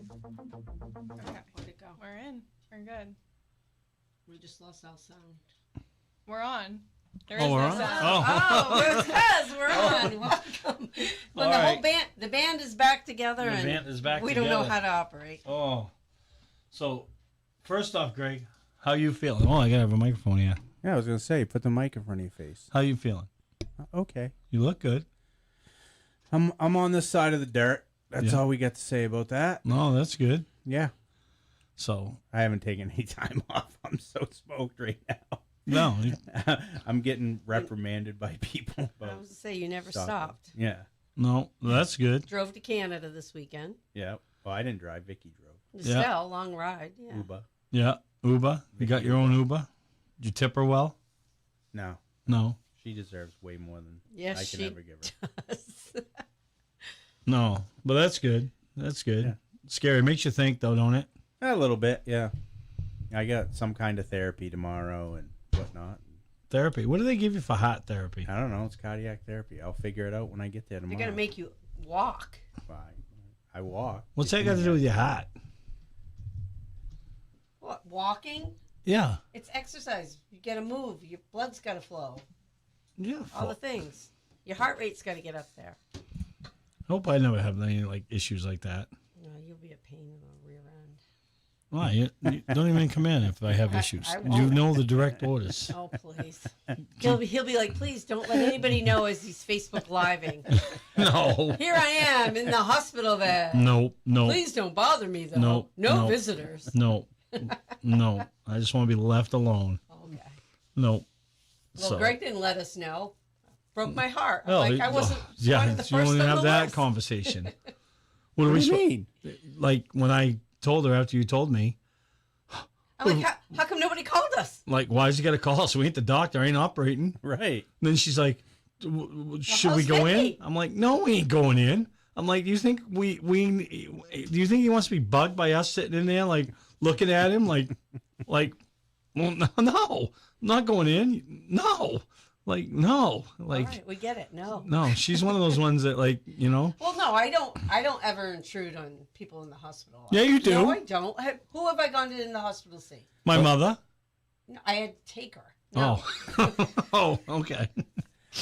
Okay, where'd it go? We're in. We're good. We just lost our sound. We're on. There Oh, is we're no on? sound. Oh, yes, we're on. Welcome. When All the whole right. the band is back together, The and band is back we don't know together. how to operate. Oh. So, first off, Greg, how you feeling? Oh, I gotta have a microphone here. Yeah, I was gonna say, put the mic in front of your face. How you feeling? Okay. You look good. I'm on this side of the dirt. That's Yeah. all we got to say about that. No, that's good. Yeah. So, I haven't taken any time off. I'm so smoked right now. no. I'm getting reprimanded by people. I About was to say you never stopping. stopped. Yeah. No, that's good. Drove to Canada this weekend. Yeah. Well, I didn't drive. Vicky drove. Yeah. Still, long ride. Yeah. Uber. Yeah. Uber. You got your own Uber? Did you tip her well? No. No. She deserves way more than Yes, I she can ever give her. No. But that's good. That's good. Yeah. Scary. Makes you think, though, don't it? A little bit, yeah. I got some kind of therapy tomorrow and whatnot. Therapy. What do they give you for heart therapy? I don't know. It's cardiac therapy. I'll figure it out when I get there tomorrow. They're gonna make you walk. Fine. I walk. What's that got to do with your heart? What? Walking? Yeah. It's exercise. You gotta move. Your blood's gotta flow. Yeah. All the things. Your heart rate's gotta get up there. Hope I never have any like issues like that. No, you'll be a pain in the rear end. Why? You don't even come in if I have issues. I You won't. know the direct orders. Oh, please. He'll be like, please don't let anybody know as he's Facebook living. No. Here I am in the hospital bed. No. No. Please don't bother me, though. No, No no. visitors. No. No. I just want to be left alone. Okay. No. Well, Greg didn't let us know. Broke my heart. I'm Oh, like, I wasn't yeah, one of the you first don't even on have the that list. conversation. What do you mean? Like when I told her after you told me, I'm like, how come nobody called us? like, why's you got to call us? We ain't the doctor, ain't operating. Right. Then she's like, should we how's go in? Vicky? I'm like, no, we ain't going in. I'm like, do you think do you think he wants to be bugged by us sitting in there, like looking at him, like, well, no, I'm not going in. No, like, no, like, All right, we get it. No. no. She's one of those ones that, like, you know. Well, no, I don't ever intrude on people in the hospital. Yeah, you do. No, I don't. Who have I gone to in the hospital to see? My mother. No, I had to take her. No. Oh, oh, okay.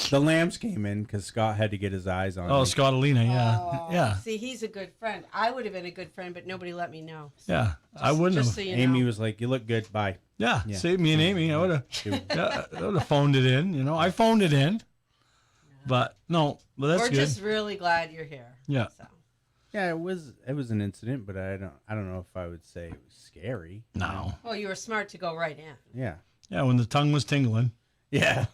The Lambs came in because Scott had to get his eyes on Oh, me. Scott Alina, yeah, Oh, yeah, See, he's a good friend. I would have been a good friend, but nobody let me know. yeah. I wouldn't Just have. so you Amy know. was like, "You look good. Bye." Yeah, Yeah. see, me and Amy, I would have. Dude. Yeah, I would have phoned it in. You know, I phoned it in, but no, but that's We're good. just really glad you're here. Yeah. So. Yeah, it was an incident, but I don't know if I would say it was scary. No. Well, you were smart to go right in. Yeah. Yeah, when the tongue was tingling. Yeah.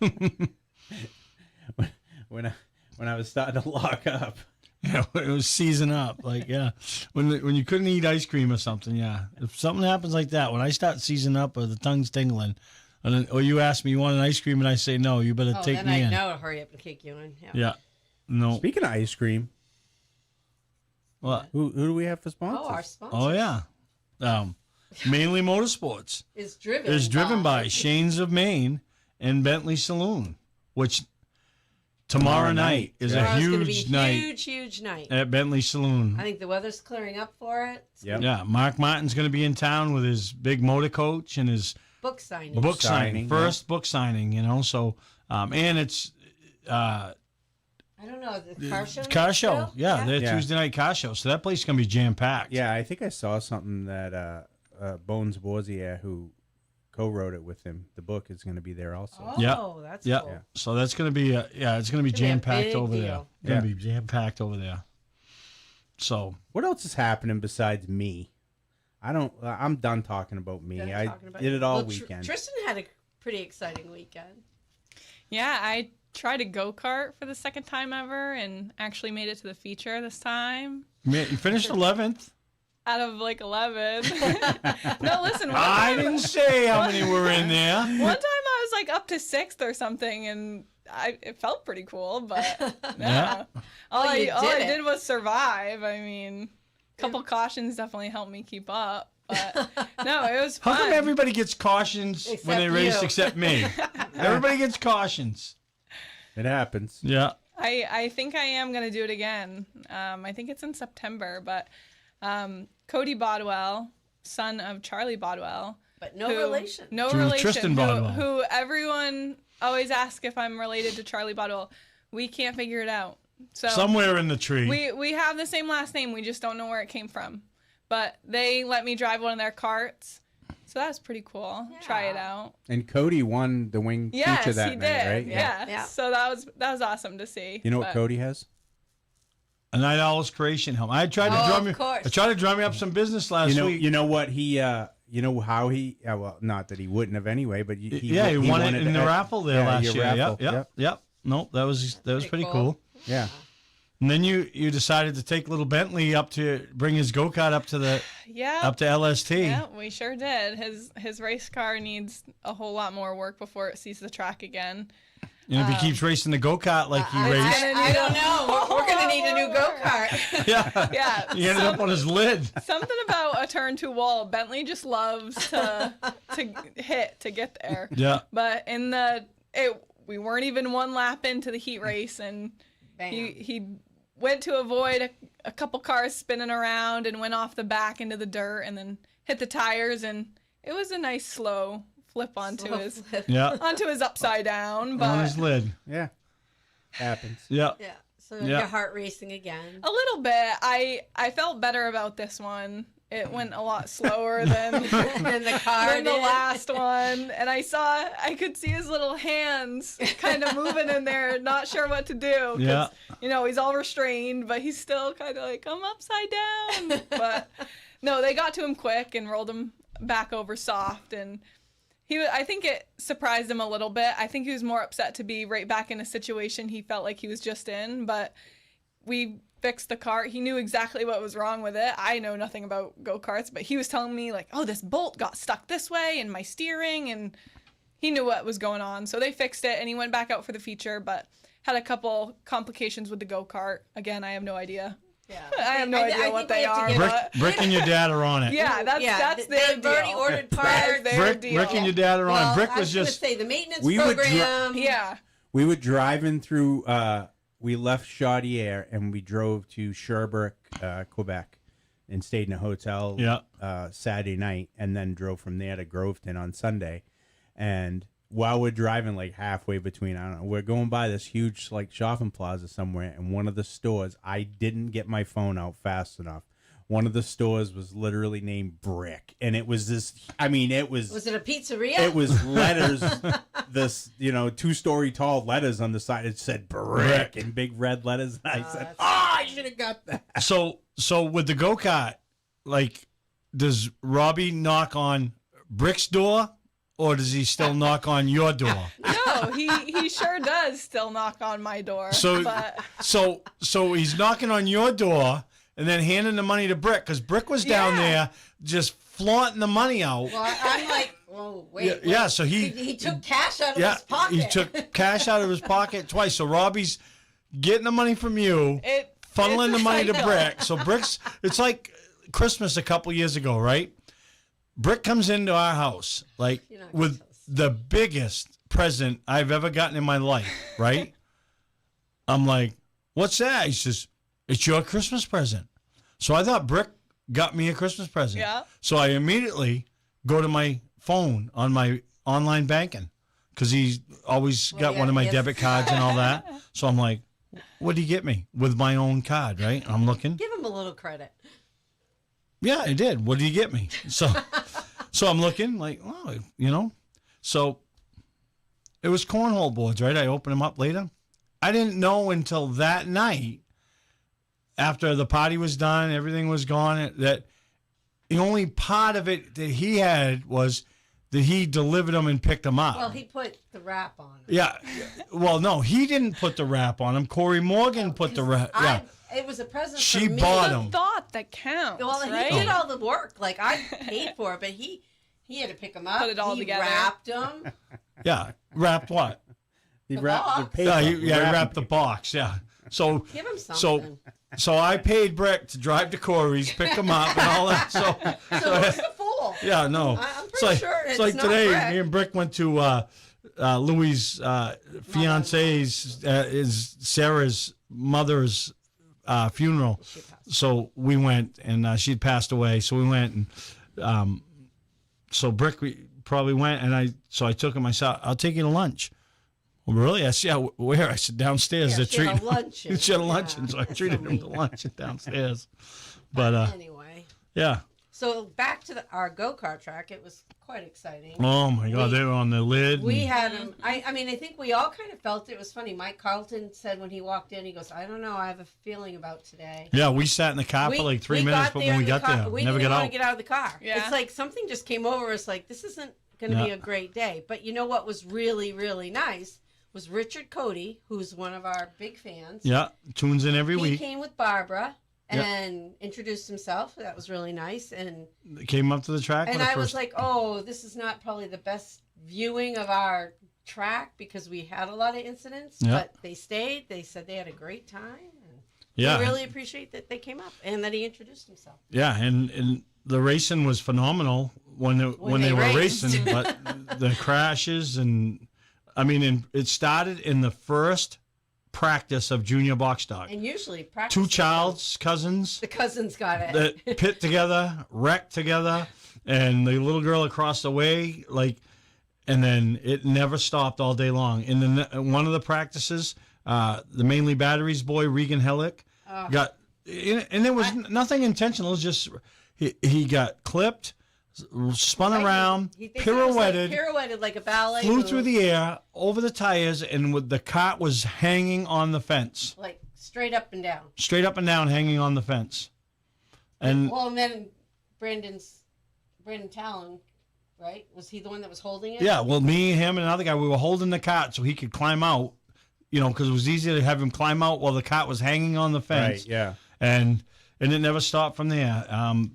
when I was starting to lock up. Yeah, it was season up. Like, yeah, when you couldn't eat ice cream or something. Yeah, if something happens like that, when I start season up or the tongue's tingling, and then, or you ask me you want an ice cream and I say no, you better Oh, take then me I in. know to hurry up and kick you in. Yeah. Yeah. No. Speaking of ice cream, What? who do we have for sponsors? Oh, our sponsor Oh yeah. Mainly Motorsports is driven. is driven by Shains of Maine and Bentley Saloon, which tomorrow night is a Tomorrow's gonna be huge night huge night. at Bentley Saloon. I think the weather's clearing up for it. It's Yep. Yeah, Mark Martin's going to be in town with his big motor coach and his book signing. book signing, signing, first book signing, you know. So, and it's I don't know, the car show. car show. still? Yeah, their Yeah. Tuesday night car show. So that place is going to be jam packed. Yeah, I think I saw something that Bones Borzier, who co-wrote it with him. The book is going to be there also. Oh, Yeah. that's Yeah. cool. So that's going to be, it's going to be It's gonna jam be a packed big over there. deal. Going to be jam packed over there. So What else is happening besides me? I'm done talking about me. Done I talking about did you. it all Well, weekend. Tristan had a pretty exciting weekend. Yeah, I tried a go-kart for the second time ever and actually made it to the feature this time. man, you finished 11th. Out of like 11. No, listen. I didn't say how many were in there. One time I was like up to 6th or something, and it felt pretty cool, but no. Yeah. All Well, you I did it. did was survive. I mean, a couple cautions definitely helped me keep up, but no, it was How fun. come everybody gets cautions when Except they race you. except me? Everybody gets cautions. It happens. Yeah. I think I am going to do it again. I think it's in September, but Cody Bodwell, son of Charlie Bodwell. But no who- relation. No To relation. Tristan Bodwell. Who everyone always asks if I'm related to Charlie Bodwell. We can't figure it out. So Somewhere in the tree. we have the same last name. We just don't know where it came from. But they let me drive one of their carts. So that was pretty cool. Try it out. And Cody won the wing Yes, feature that he night, did. right? Yeah. Yeah. So that was awesome to see. You know what But- Cody has? A Night Owl's creation helmet. I tried to Oh, drum of you. course. I tried to drum you up some business last week. You know what he you know how he well, not that he wouldn't have anyway, but he won it in the raffle there last your year. raffle, Yep. Nope, that was pretty Pretty cool. cool. Yeah. And then you decided to take little Bentley up to bring his go-kart up to LST. Yeah, we sure did. His race car needs a whole lot more work before it sees the track again. And if he keeps racing the go-kart like he raced, I don't know. We're going to need a new go-kart. yeah, Yeah, he ended up on his lid. something about a turn 2 wall. Bentley just loves to hit to get there. Yeah, But we weren't even one lap into the heat race, and Bam. he went to avoid a couple cars spinning around and went off the back into the dirt and then hit the tires, and it was a nice slow flip onto his upside down, on but his lid. Yeah. Happens. Yeah, Yeah. So Yeah. your heart racing again. a little bit. I felt better about this one. It went a lot slower than And the car than the did. last one, and I could see his little hands kind of moving in there, not sure what to do. 'Cause, Yeah. he's all restrained, but he's still kind of like, I'm upside down. But no, they got to him quick and rolled him back over soft, and I think it surprised him a little bit. I think he was more upset to be right back in a situation he felt like he was just in, but we fixed the cart. He knew exactly what was wrong with it. I know nothing about go-karts, but he was telling me like, oh, this bolt got stuck this way in my steering, and he knew what was going on. So they fixed it, and he went back out for the feature, but had a couple complications with the go-kart. Again, I have no idea. Yeah. I have no idea think what they have to are. get- Brick and your dad are on it. Yeah, that's their they've deal. already ordered parts. Their deal. Brick and your dad are on. Well, Brick I was gonna just say the maintenance We would program. Yeah. We were driving through we left Chaudière and we drove to Sherbrooke, Quebec, and stayed in a hotel Saturday night, and then drove from there to Groveton on Sunday. And while we're driving, like halfway between, I don't know, we're going by this huge like shopping plaza somewhere, and one of the stores, I didn't get my phone out fast enough. One of the stores was literally named Brick, and it was this. I mean, it was. Was it a pizzeria? It was letters, this 2-story tall letters on the side. It said Brick in big red letters. And I said, I should have got that. so with the go-kart, like, does Robbie knock on Brick's door, or does he still knock on your door? No, he sure does still knock on my door. So but so he's knocking on your door and then handing the money to Brick, because Brick was down Yeah. there just flaunting the money out. Well, I'm like, whoa, wait. Yeah, wait. so he took cash out of his pocket. he took cash out of his pocket twice. So Robbie's getting the money from you, funneling the money to Brick. So it's like Christmas a couple years ago, right? Brick comes into our house like You're not gonna with tell us. the biggest present I've ever gotten in my life, right? I'm like, what's that? He says, it's your Christmas present. So I thought Brick got me a Christmas present. Yeah. So I immediately go to my phone on my online banking, because he's always got yeah, one of my yes. debit cards and all that. So I'm like, what did he get me? With my own card, right? I'm looking. Give him a little credit. Yeah, I did. What did he get me? So So I'm looking like, oh, you know. So it was cornhole boards, right? I opened them up later. I didn't know until that night, after the party was done, everything was gone, that the only part of it that he had was that he delivered them and picked them up. Well, he put the wrap on them. Yeah. Well, no, he didn't put the wrap on them. Corey Morgan put the wrap. Yeah. It was a present She for me. bought The them. thought that counts, Well, he right? did all the work. Like, I paid for it, but he had to pick them up. Put it all he together. wrapped them. Yeah. Wrapped what? He The wrapped box. the paper. Yeah, he wrapped the box. Yeah. So Give him so something. so I paid Brick to drive to Corey's, pick them up, and all that. So So who's the fool? yeah, no. I'm pretty sure it's like not today, Brick. me and Brick went to Louis' fiance's, is Sarah's mother's funeral. She passed. So we went, and she'd passed away. So we went, and so Brick probably went, and I took him. I said, "I'll take you to lunch." Well, really? I said, "Yeah, where?" I said, "Downstairs." Yeah, They're she had a treating luncheon. she had a luncheon, Yeah, so I that's treated so him to mean. luncheon downstairs. But Anyway, yeah. so back to our go-kart track. It was quite exciting. Oh my God, they were on the lid. We and- had him. I mean, I think we all kind of felt it was funny. Mike Carlton said when he walked in, he goes, "I don't know. I have a feeling about today." Yeah, we sat in the car for like 3 minutes, but when we got there, we never didn't got want out. to get out of the car. Yeah. It's like something just came over us. Like, this isn't going to be Yeah. a great day. But you know what was really, really nice was Richard Cody, who's one of our big fans. Yeah, tunes in every He week. came with Barbara Yeah. and introduced himself. That was really nice. And Came up to the track. and for the I was first- like, oh, this is not probably the best viewing of our track because we had a lot of incidents. Yeah. But they stayed. They said they had a great time. And yeah, we really appreciate that they came up and that he introduced himself. yeah, and the racing was phenomenal when they were raced. racing, but the crashes and it started in the first practice of junior box dog. And usually practice. Two child's cousins The cousins got it. that pit together, wrecked together, and the little girl across the way, and then it never stopped all day long. And then one of the practices, the Mainly Batteries boy, Regan Hellick, got, and it was nothing intentional. It was just, he got clipped, spun around, They said it was pirouetted, pirouetted like a ballet. flew move, through the air, over the tires, and the cart was hanging on the fence. like straight up and down. Straight up and down, hanging on the fence. And Well, and then Brandon Talon, right? Was he the one that was holding it? yeah, well, me, him, and another guy, we were holding the cart so he could climb out, because it was easier to have him climb out while the cart was hanging on the fence. Right, yeah. And it never stopped from there.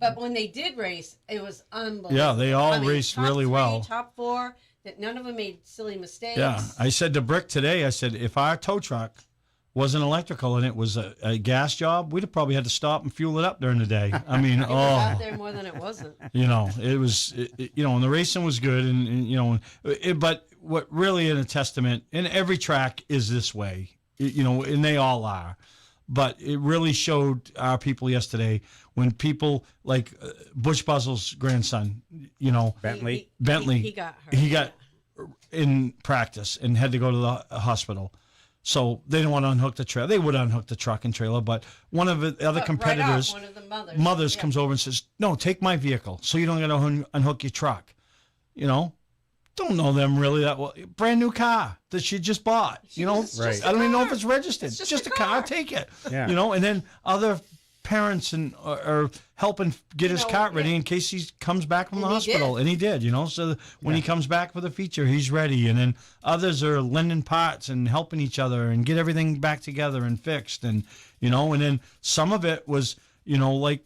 But when they did race, it was unbelievable. Yeah, they all raced top really three, well. Top four, that none of them made silly mistakes. Yeah, I said to Brick today, I said, if our tow truck wasn't electrical and it was a gas job, we'd have probably had to stop and fuel it up during the day. I mean, It was out there more than it wasn't. it was, and the racing was good, but what really in a testament, and every track is this way, and they all are, but it really showed our people yesterday when people like Butch Buzzle's grandson, Bentley. Bentley, He got hurt. he got in practice and had to go to the hospital. So they didn't want to unhook the trailer. They would unhook the truck and trailer, but one of the other But competitors, right off, one of the mothers yeah. comes over and says, "No, take my vehicle, so you don't got to unhook your truck." Don't know them really that well. Brand new car that she just bought. Right. I don't even know if it's registered. It's It's just just a a car. car. Take it. Yeah. And then other parents are helping get his cart ready yeah. in case he comes back from the And he hospital, did. and he did. So when he comes back for the feature, he's ready. And then others are lending parts and helping each other and get everything back together and fixed. And and then some of it was like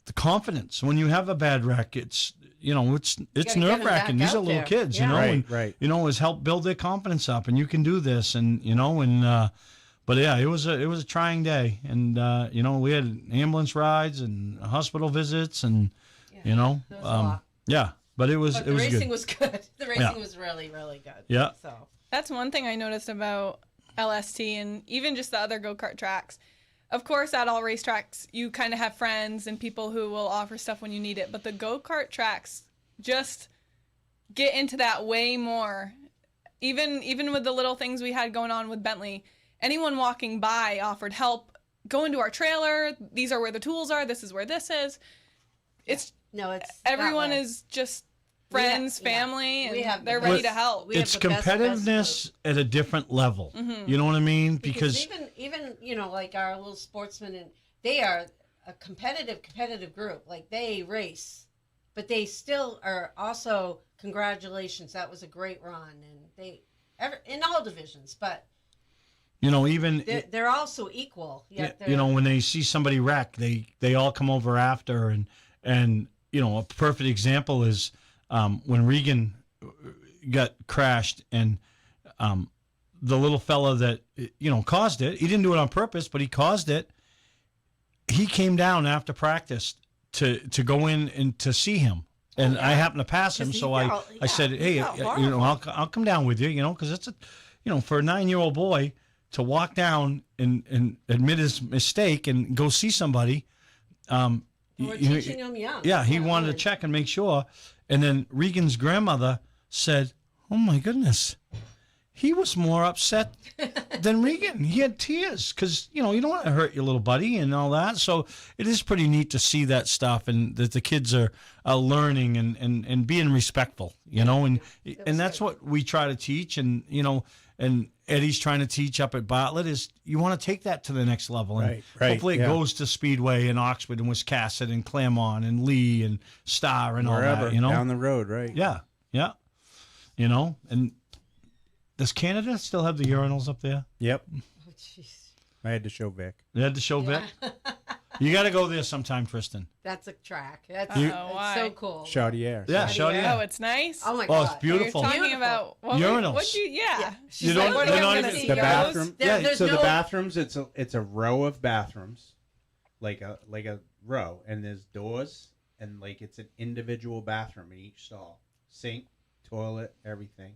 the confidence. When you have a bad wreck, it's it's gotta get 'em nerve wracking. back These are out little there. kids, Yeah. and Right. has helped build their confidence up, and you can do this, and but yeah, it was a trying day, and we had ambulance rides and hospital visits, and There was a lot. yeah, but it was But it the was racing good. was good. The racing Yeah. was really, really good. Yeah. So That's one thing I noticed about LST and even just the other go-kart tracks. Of course, at all racetracks, you kind of have friends and people who will offer stuff when you need it. But the go-kart tracks just get into that way more. Even with the little things we had going on with Bentley, anyone walking by offered help. Go into our trailer. These are where the tools are. This is where this is. It's no, it's everyone that way. is just friends, family, We and have the they're ready best- to help. we have It's the best competitiveness at a different level. Mm-hmm. You know what I mean? Because Because even like our little sportsmen, and they are a competitive group. Like they race, but they still are also congratulations. That was a great run, and they in all divisions, but even they're also equal. Yet when they see somebody wreck, they all come over after, and a perfect example is when Regan got crashed, and the little fella that caused it. He didn't do it on purpose, but he caused it. He came down after practice to go in and to see him, and I happened to pass him, so I said, "Hey, I'll come down with you, because it's for a 9-year-old boy to walk down and admit his mistake and go see somebody." We're teaching them young. Yeah, he wanted to check and make sure. And then Regan's grandmother said, "Oh my goodness, he was more upset than Regan. He had tears because, you don't want to hurt your little buddy and all that." So it is pretty neat to see that stuff, and that the kids are learning and being respectful, and that's what we try to teach. And, and Eddie's trying to teach up at Bartlett is you want to take that to the next level. And Right, hopefully it goes to Speedway and Oxford and Wiscasset and Claremont and Lee and Star and Wherever, all that, down the road, right? Yeah. And does Canada still have the urinals up there? Yep. Oh, jeez. I had to show Vic. They had to show Vic? You got to go there sometime, Tristan. That's a track. That's why? so cool. Chaudière. Yeah, Chaudière. Oh, it's nice. Oh my Oh, god. it's beautiful. You're talking about Urinals. She's You don't- like, what they're are not we gonna even- see? The Girls? bathroom. There's So no, the bathrooms, it's a row of bathrooms, like a row, and there's doors, and like it's an individual bathroom in each stall, sink, toilet, everything.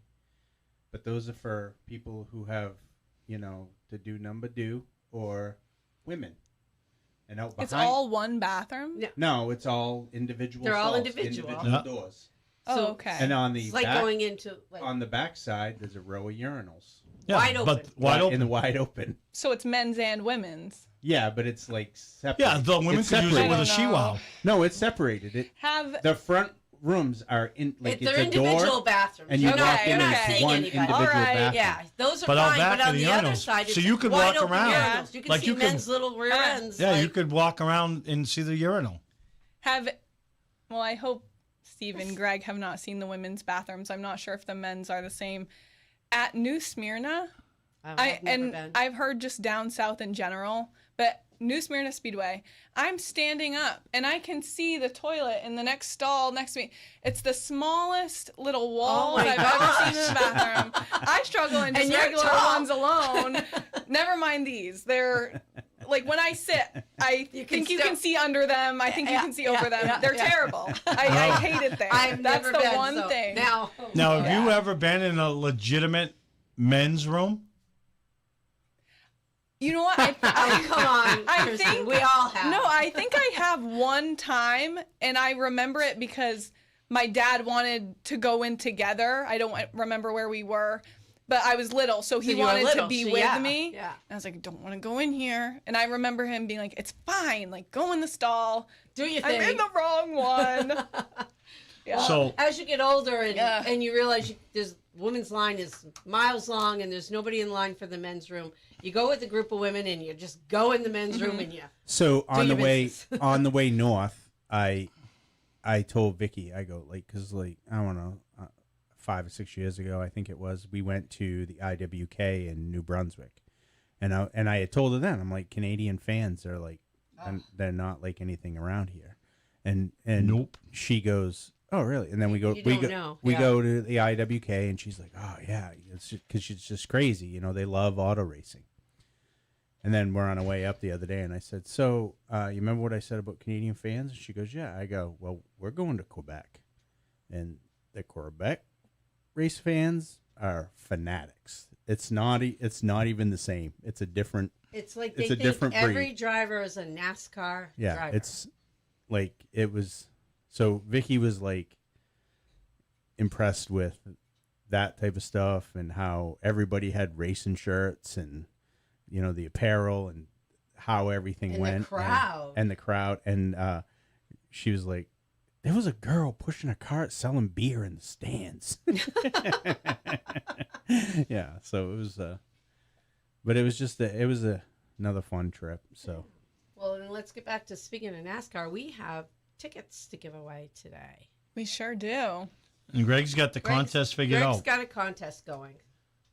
But those are for people who have, to do number two or women. And out behind. It's all one bathroom? Yeah. No, it's all individual. They're all stalls, individual. Yeah. doors. Oh, okay. And on the it's like back, going into like on the back side, there's a row of urinals. Yeah, Wide open. But wide open. In the wide open. So it's men's and women's. Yeah, but it's like separate. Yeah, the women It's could use it with a separated. Shiwa. No, it's separated. The front rooms are in like they're it's a individual door, bathrooms. and you You're walk in not and it's seeing one anybody. individual All right, bathroom. Yeah, those are But out fine. back But are on the the other urinals. side, So it's you could wide walk open around. urinals. You can Like see you could- men's little rear ends. Yeah, you like- could walk around and see the urinal. I hope Steve and Greg have not seen the women's bathrooms. I'm not sure if the men's are the same. At New Smyrna, I've never been. I've heard just down south in general, but New Smyrna Speedway, I'm standing up and I can see the toilet in the next stall next to me. It's the smallest little walls my I've ever seen in the bathroom. I struggle in just And you're regular tall. ones alone. Never mind these. They're like when I sit, I think you can see under them. I think you can see over them. They're terrible. I hate it there. I've That's never the been, one so thing. Now, Now, have you ever been in a legitimate men's room? You know what? oh, come on, I Kristen, think we all have. No, I think I have one time, and I remember it because my dad wanted to go in together. I don't remember where we were, but I was little, so he you were wanted little, to be so with yeah, me. yeah. And I was like, I don't want to go in here. And I remember him being like, it's fine, like go in the stall. Do you I'm think? in the wrong one. Yeah. So As you get older and Yeah. and you realize there's women's line is miles long and there's nobody in line for the men's room, you go with a group of women and you just go in the men's room and you. So on the your way business. on the way north, I told Vicky, I go like, cause like I don't know, 5 or 6 years ago, I think it was, we went to the IWK in New Brunswick, and I had told her then, I'm like, Canadian fans are like, and they're not like anything around here, and Nope. She goes, oh really? And then we go You we don't go know. we Yeah. go to the IWK, and she's like, oh yeah, it's because she's just crazy, they love auto racing. And then we're on our way up the other day, and I said, so you remember what I said about Canadian fans? And she goes, yeah. I go, well, we're going to Quebec. And the Quebec race fans are fanatics. It's not even the same. It's a different, It's like It's they a think different every breed. driver is a NASCAR yeah, driver. it's like, it was, so Vicky was like impressed with that type of stuff and how everybody had racing shirts and, the apparel and how everything And the went. crowd. And the crowd. And she was like, there was a girl pushing a cart selling beer in the stands. Yeah, so it was, but it was just another fun trip. So, Well, then let's get back to speaking of NASCAR. We have tickets to give away today. We sure do. And Greg's got the contest figured Greg's out, got a contest going.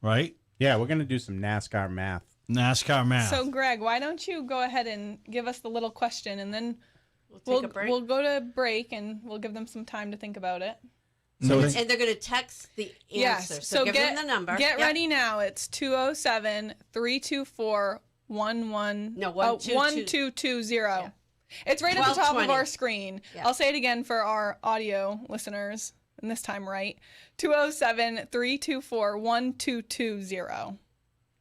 right? yeah, we're gonna do some NASCAR math. NASCAR math. So, Greg, why don't you go ahead and give us the little question, and then We'll take a break. we'll go to break, and we'll give them some time to think about it. So and they're going to text the answer. Yes. So give get them the number. Get Yep. ready now. It's 207-324-11 No, 1220. Yeah. It's right at the top of 1220. our screen. Yeah. I'll say it again for our audio listeners, and this time right. 207-324-1220.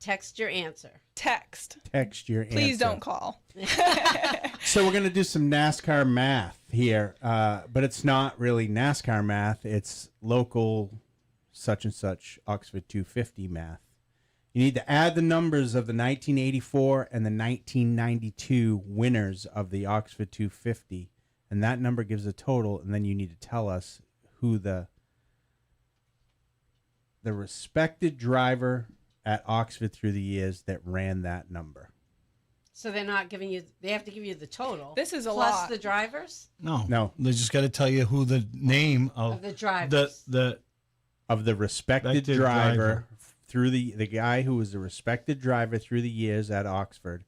Text your answer. Text. Text your Please answer. don't call. So we're gonna do some NASCAR math here, but it's not really NASCAR math. It's local, such and such Oxford 250 math. You need to add the numbers of the 1984 and the 1992 winners of the Oxford 250, and that number gives a total. And then you need to tell us who the respected driver at Oxford through the years that ran that number. So they're not giving you, they have to give you the total. This is a plus lot. the drivers No. They just got to tell you who the name of the drivers. Of the respected Respected driver driver. through the guy who was the respected driver through the years at Oxford,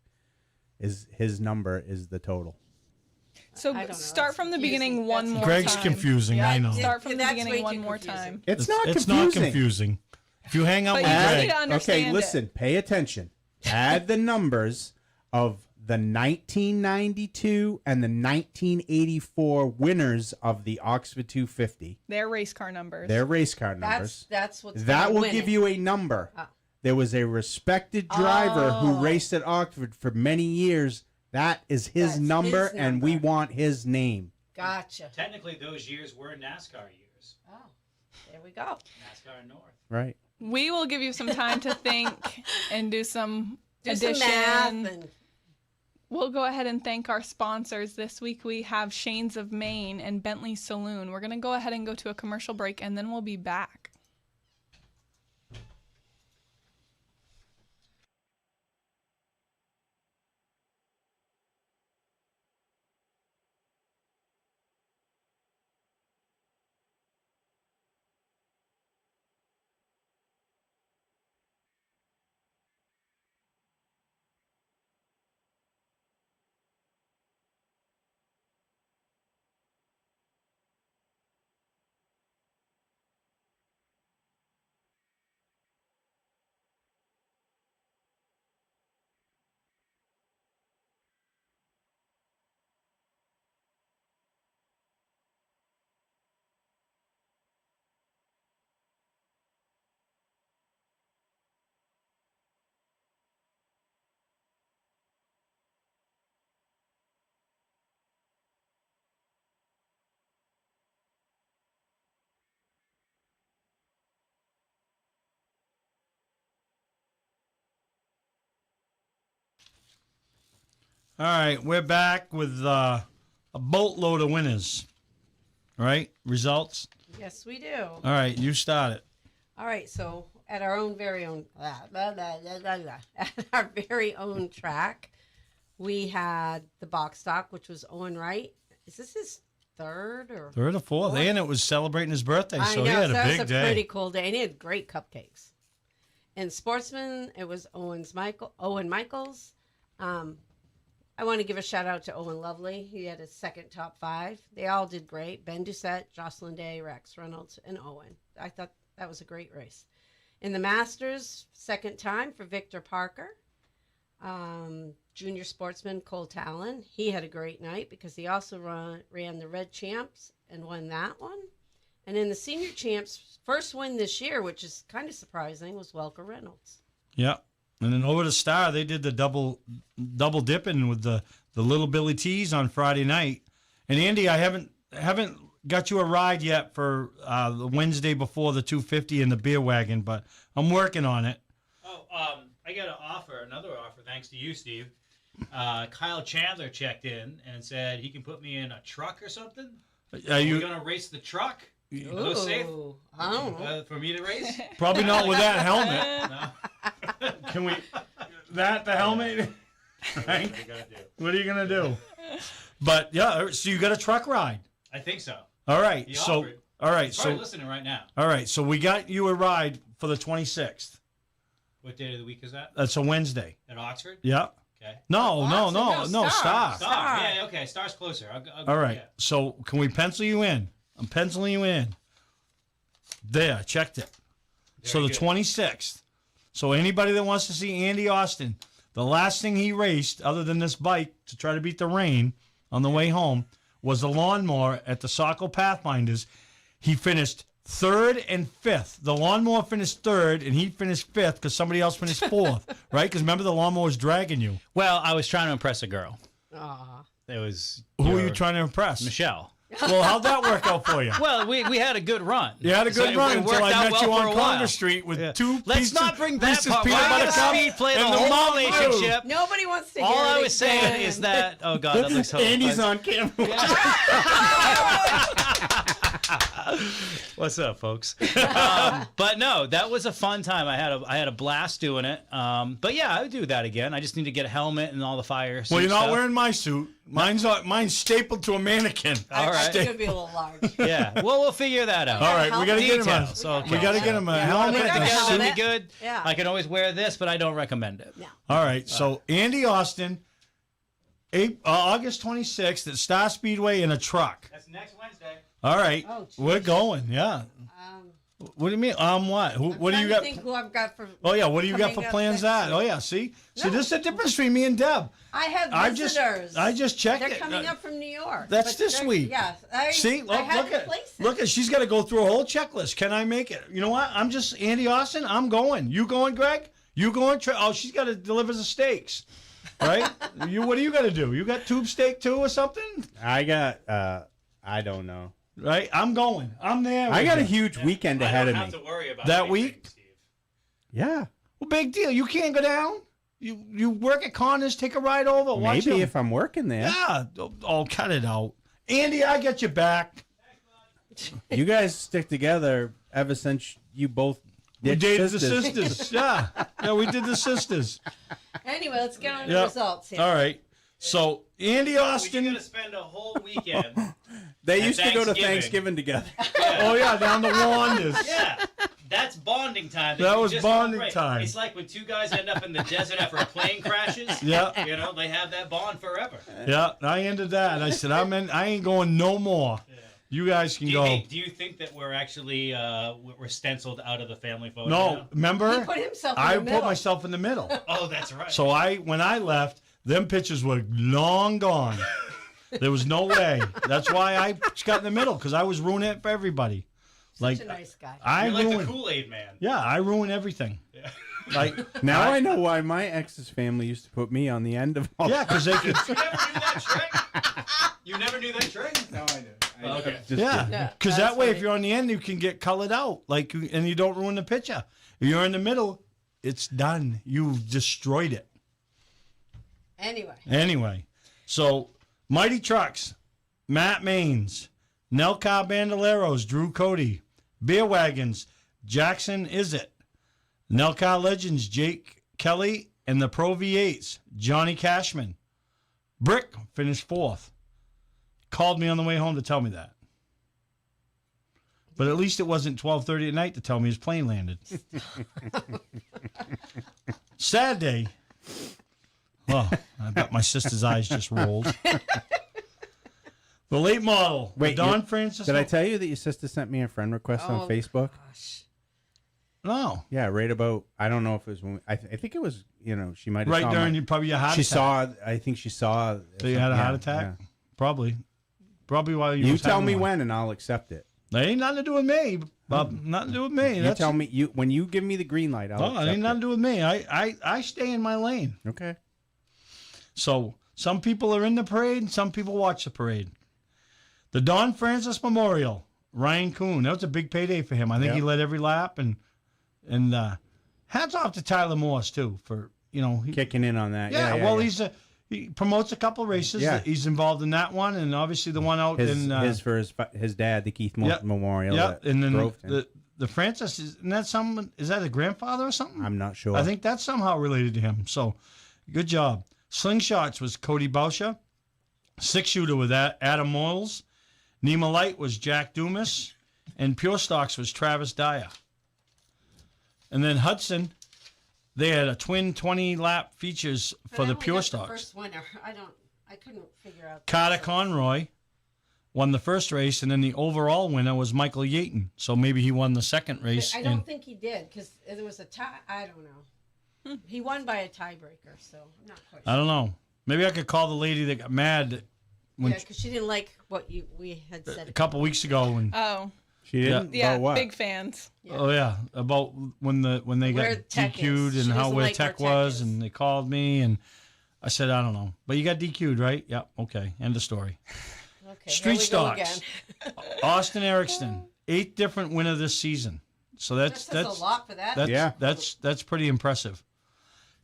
is his number is the total. So I don't know, start that's from the confusing. beginning one That's- more Greg's time. confusing. Yeah, I know. Start from the That's beginning way one too more confusing. time. It's not It's confusing. not confusing. If you hang out But with you Greg, need to understand Okay, listen, pay attention. Add the numbers of the 1992 and the 1984 winners of the Oxford 250. Their race car numbers. Their race car numbers. That's what's That gonna will win give it. you a number. Oh. There was a respected driver who Oh. raced at Oxford for many years. That is his That's number, his and we number. want his name. Gotcha. Technically, those years were NASCAR years. Oh, there we go. NASCAR North. Right. We will give you some time to think and do some Do addition. some math and We'll go ahead and thank our sponsors. This week we have Shains of Maine and Bentley Saloon. We're going to go ahead and go to a commercial break, and then we'll be back. all right, we're back with a boatload of winners. Right? Results? yes, we do. All right, you start it. All right, so at our own very own at our very own track, we had the box stock, which was Owen Wright. Is this his third or Third or fourth. And it was celebrating his birthday, I so know, he had so a that big was a day. pretty cool day, and he had great cupcakes. And sportsman, it was Owen Michaels. I want to give a shout out to Owen Lovely. He had his second top five. They all did great. Ben Doucette, Jocelyn Day, Rex Reynolds, and Owen. I thought that was a great race. In the Masters, second time for Victor Parker. Junior sportsman Cole Talon. He had a great night because he also ran the Red Champs and won that one. And in the Senior Champs, first win this year, which is kind of surprising, was Welker Reynolds. Yeah. And then over to Star, they did the double dipping with the little Billy T's on Friday night. And Andy, I haven't got you a ride yet for the Wednesday before the 250 in the beer wagon, but I'm working on it. Oh, I got another offer, thanks to you, Steve. Kyle Chandler checked in and said he can put me in a truck or something. Are Are you we gonna race the truck? Go safe. Ooh, I don't know. For me to race? probably not with that helmet? No. Can we? The helmet. Right? What are you gonna do? What are you gonna do? But yeah, so you got a truck ride. I think so. All right. He So offered. all right. He's probably So listening right now. all right. So we got you a ride for the 26th. What day of the week is that? That's a Wednesday. At Oxford? Yeah. Okay. No, Oxford? no, Star. Star. Yeah, okay. Star's closer. I'll All right. Yeah. So can we pencil you in? I'm penciling you in. There, I checked it. So Very the good. 26th. So anybody that wants to see Andy Austin, the last thing he raced, other than this bike to try to beat the rain on the way home, was the lawnmower at the Saco Pathfinders. He finished 3rd and 5th. The lawnmower finished 3rd, and he finished 5th because somebody else finished 4th, right? Because remember, the lawnmower was dragging you. Well, I was trying to impress a girl. Aw. It was Who were you trying to impress? Michelle. Well, how'd that work out for you? Well, we had a good run. You had a good So run it until worked I out met you well for on a while. Congress Street with two Let's pieces, not bring that Reese's part. peanut We're butter gonna cup speed play the and whole Mountain Dew. relationship. Nobody wants to hear All it I was saying again. is that, oh God, that looks Andy's on camera. What's up, folks? But no, that was a fun time. I had a blast doing it. But yeah, I would do that again. I just need to get a helmet and all the fire. Well, you're not stuff. wearing my suit. Mine's stapled to a mannequin. All It's right. going to be a little large. Yeah. Well, we'll figure that out. All right, we got to get him a. Details. Okay. We got to get him a Yeah. helmet We and got a a That'd suit. helmet. be good. Yeah. I can always wear this, but I don't recommend it. No. All right, so Andy Austin, August 26th at Star Speedway in a truck. That's next Wednesday. All right, Oh, geez. we're going. Yeah. What do you mean? What? What do you got? Think who I've got for. Oh yeah, what do you got for coming up plans? next That? Oh week. yeah, see, No. this is the difference between me and Deb. I have I visitors. just checked They're it. coming up from New York. That's but this they're- week. Yeah. See, I had look to at place it. look at. She's got to go through a whole checklist. Can I make it? You know what? I'm just Andy Austin. I'm going. You going, Greg? You going? Oh, she's got to deliver the steaks, right? What do you got to do? You got tube steak too or something? I got, I don't know. Right? I'm going. I'm there. I with got a you. huge weekend ahead I of don't me. have to worry about That anything, week? Steve. Yeah. Well, big deal. You can't go down. You work at Connors. Take a ride over. Watch Maybe him. if I'm working there. Yeah. Oh, cut it out, Andy. I got your back. You guys stick together ever since you both We ditched dated the sisters. sisters. Yeah. Yeah, we did the sisters. Anyway, let's get on the Yep. results here. All right. So Andy We're Austin. going to spend a whole weekend. They At used to go to Thanksgiving. Thanksgiving together. Oh yeah, down the Wanders. Yeah, that's bonding time. That you was just bonding don't break. time. It's like when two guys end up in the desert after a plane crashes. Yeah. You know, they have that bond forever. Yeah. I ended that. I said, I ain't going no more. Yeah. You guys can Do go. do you think that we're actually we're stenciled out of the family photo? No, now? remember? He put himself in I the middle. put myself in the middle. Oh, that's right. So when I left, them pictures were long gone. There was no way. That's why I got in the middle, because I was ruining it for everybody. Such a nice guy. I You're like the ruined. Kool-Aid man. Yeah, I ruin everything. Yeah. Like Now I know why my ex's family used to put me on the end of all. yeah, because they could. You never knew that trick? You never knew that trick? No, I know. Okay. Yeah, Yeah, because that's that way, if funny. you're on the end, you can get colored out, and you don't ruin the picture. If you're in the middle, it's done. You've destroyed it. Anyway, so Mighty Trucks, Matt Maines, Nelcar Bandoleros, Drew Cody, Beer Wagons, Jackson Izzet, Nelcar Legends, Jake Kelly, and the Pro V8s, Johnny Cashman. Brick finished 4th. Called me on the way home to tell me that. But at least it wasn't 12:30 at night to tell me his plane landed. Saturday. Well, I bet my sister's eyes just rolled. The late model. Wait, Don Francis. Did I tell you that your sister sent me a friend request Oh, on Facebook? Gosh. No. Yeah, right about. I don't know if it was when I think it was. She might have Right saw during my- your, probably your heart She attack. saw. I think she saw. So you had a yeah, heart attack? yeah. Probably. Probably while you You was tell having me one. when, and I'll accept it. That ain't nothing to do with me. Bob. Nothing to do with me. You tell me when you give me the green light. I'll No, it accept ain't nothing it. to do with me. I stay in my lane. Okay. So some people are in the parade and some people watch the parade. The Don Francis Memorial, Ryan Kuhn. That was a big payday for him. I think he Yep. led every lap, and hats off to Tyler Morse too for he, Kicking in on that. yeah. Yeah. Well, yeah. he's He promotes a couple races. Yeah. He's involved in that one, and obviously the one out in his dad, the Keith Memorial. Yeah, at and then Groveton. the Francis is that a grandfather or something? I'm not sure. I think that's somehow related to him. So, good job. Slingshots was Cody Bauscher. Six shooter with Adam Moyles. Nima Light was Jack Dumas, and Pure Stocks was Travis Dyer. And then Hudson, they had a twin 20-lap features for the Pure Stocks. The first winner. I couldn't figure out. Carter Conroy won the first race, and then the overall winner was Michael Yaton. So maybe he won the second race. I don't think he did because there was a tie. I don't know. He won by a tiebreaker, so I'm not quite sure. I don't know. Maybe I could call the lady that got mad when because she didn't like what we had said. a couple weeks ago. When, Oh, she didn't. yeah, About what? big fans. Yeah. Oh yeah, about when they Where got Tech DQ'd is. and She how doesn't where like where Tech Tech was, is. and they called me, and I said I don't know, but you got DQ'd, right? Yeah, okay, end of story. Okay, Street here we go Stocks. again. Austin Erickson, 8 different winner this season, so that's a lot for that. Yeah. that's pretty impressive.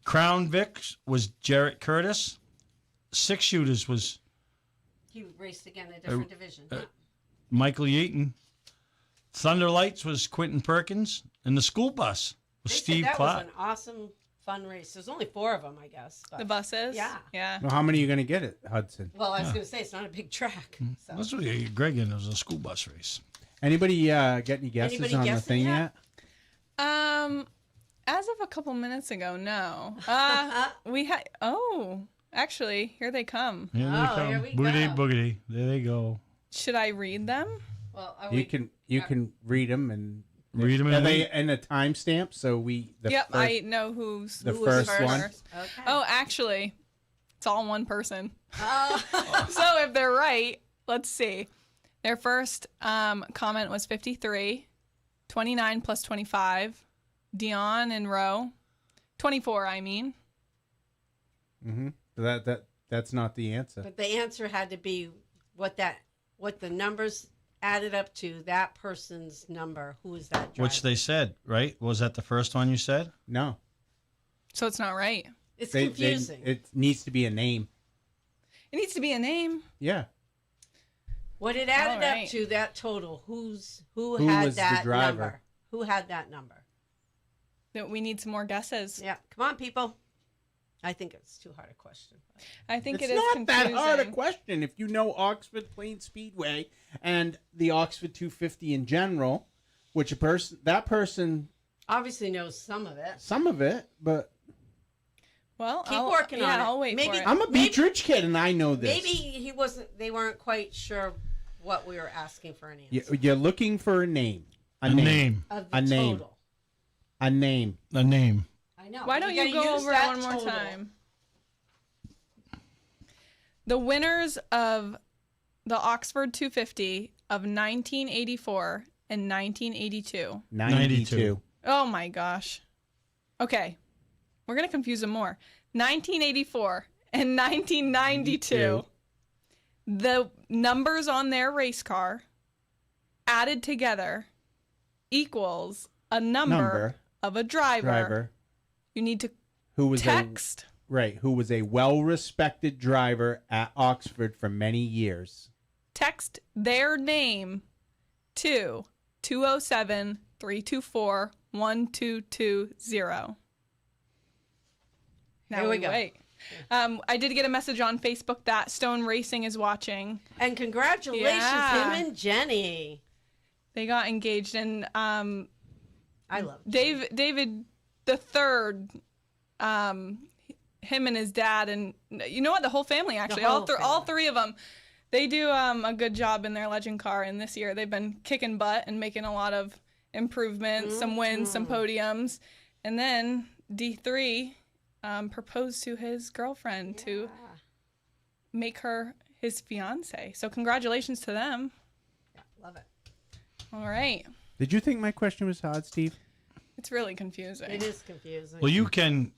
Crown Vic was Jarrett Curtis. Six shooters was He raced again in a different division. Michael Yaton. Thunder Lights was Quentin Perkins, and the school bus was They said Steve that Clark. was an awesome, fun race. There's only 4 of them, I guess. But, The buses. Yeah. Yeah. Well, how many are you going to get at Hudson? Well, I was going to say it's not a big track. So. That's what you get Greg in. It was a school bus race. Anybody get any guesses Anybody on the guessing thing yet? yet? As of a couple minutes ago, no. We had. Oh, actually, here they come. Here they Oh, come. here we Boogity, go. boogity. There they go. Should I read them? Well, You can read them and Read 'em Are and they in a timestamp? So we Yep, I know who's the who first was one? first. Okay. Oh, actually, it's all one person. Oh. So if they're right, let's see. Their first comment was 53, 29 plus 25, Dion and Rowe, 24. I mean, Mm-hmm. That's not the answer. But the answer had to be what the numbers added up to that person's number. Who is that driver? Which they said, right? Was that the first one you said? No. so it's not right. It's confusing. It needs to be a name. It needs to be a name. Yeah. What it added All right. up to, that total, who Who had was the that driver? number? Who had that number? That we need some more guesses. Yeah, come on, people. I think it's too hard a question. I think It's it is not confusing. that hard a question. If you know Oxford Plains Speedway and the Oxford 250 in general, which that person, Obviously knows some of it. some of it, but Well, Keep I'll, working on it. I'll wait Maybe- for it. I'm a Beach Ridge kid and I know this. Maybe they weren't quite sure what we were asking for an answer. You're looking for a name. A name. Of the a name. total. A name. A name. I know. Why but don't gotta you go use over it that one more total. time? The winners of the Oxford 250 of 1984 and 1982. 92. Oh my gosh. Okay. We're going to confuse them more. 1984 and 1992. The numbers on their race car added together equals a number of a driver. You need to Who was text. who was a well-respected driver at Oxford for many years. Text their name to 207-324-1220. Now Here we go. wait. I did get a message on Facebook that Stone Racing is watching. And congratulations, Yeah. him and Jenny. They got engaged, and I love it. David the third, him and his dad, and you know what, the whole family actually, whole all family. three of them, they do a good job in their legend car. And this year they've been kicking butt and making a lot of improvements, some wins, some podiums, and then D3 proposed to his girlfriend to make her his fiance. So congratulations to them. Yeah, love it. All right, Did you think my question was hard, Steve? it's really confusing. It is confusing. Well, you can.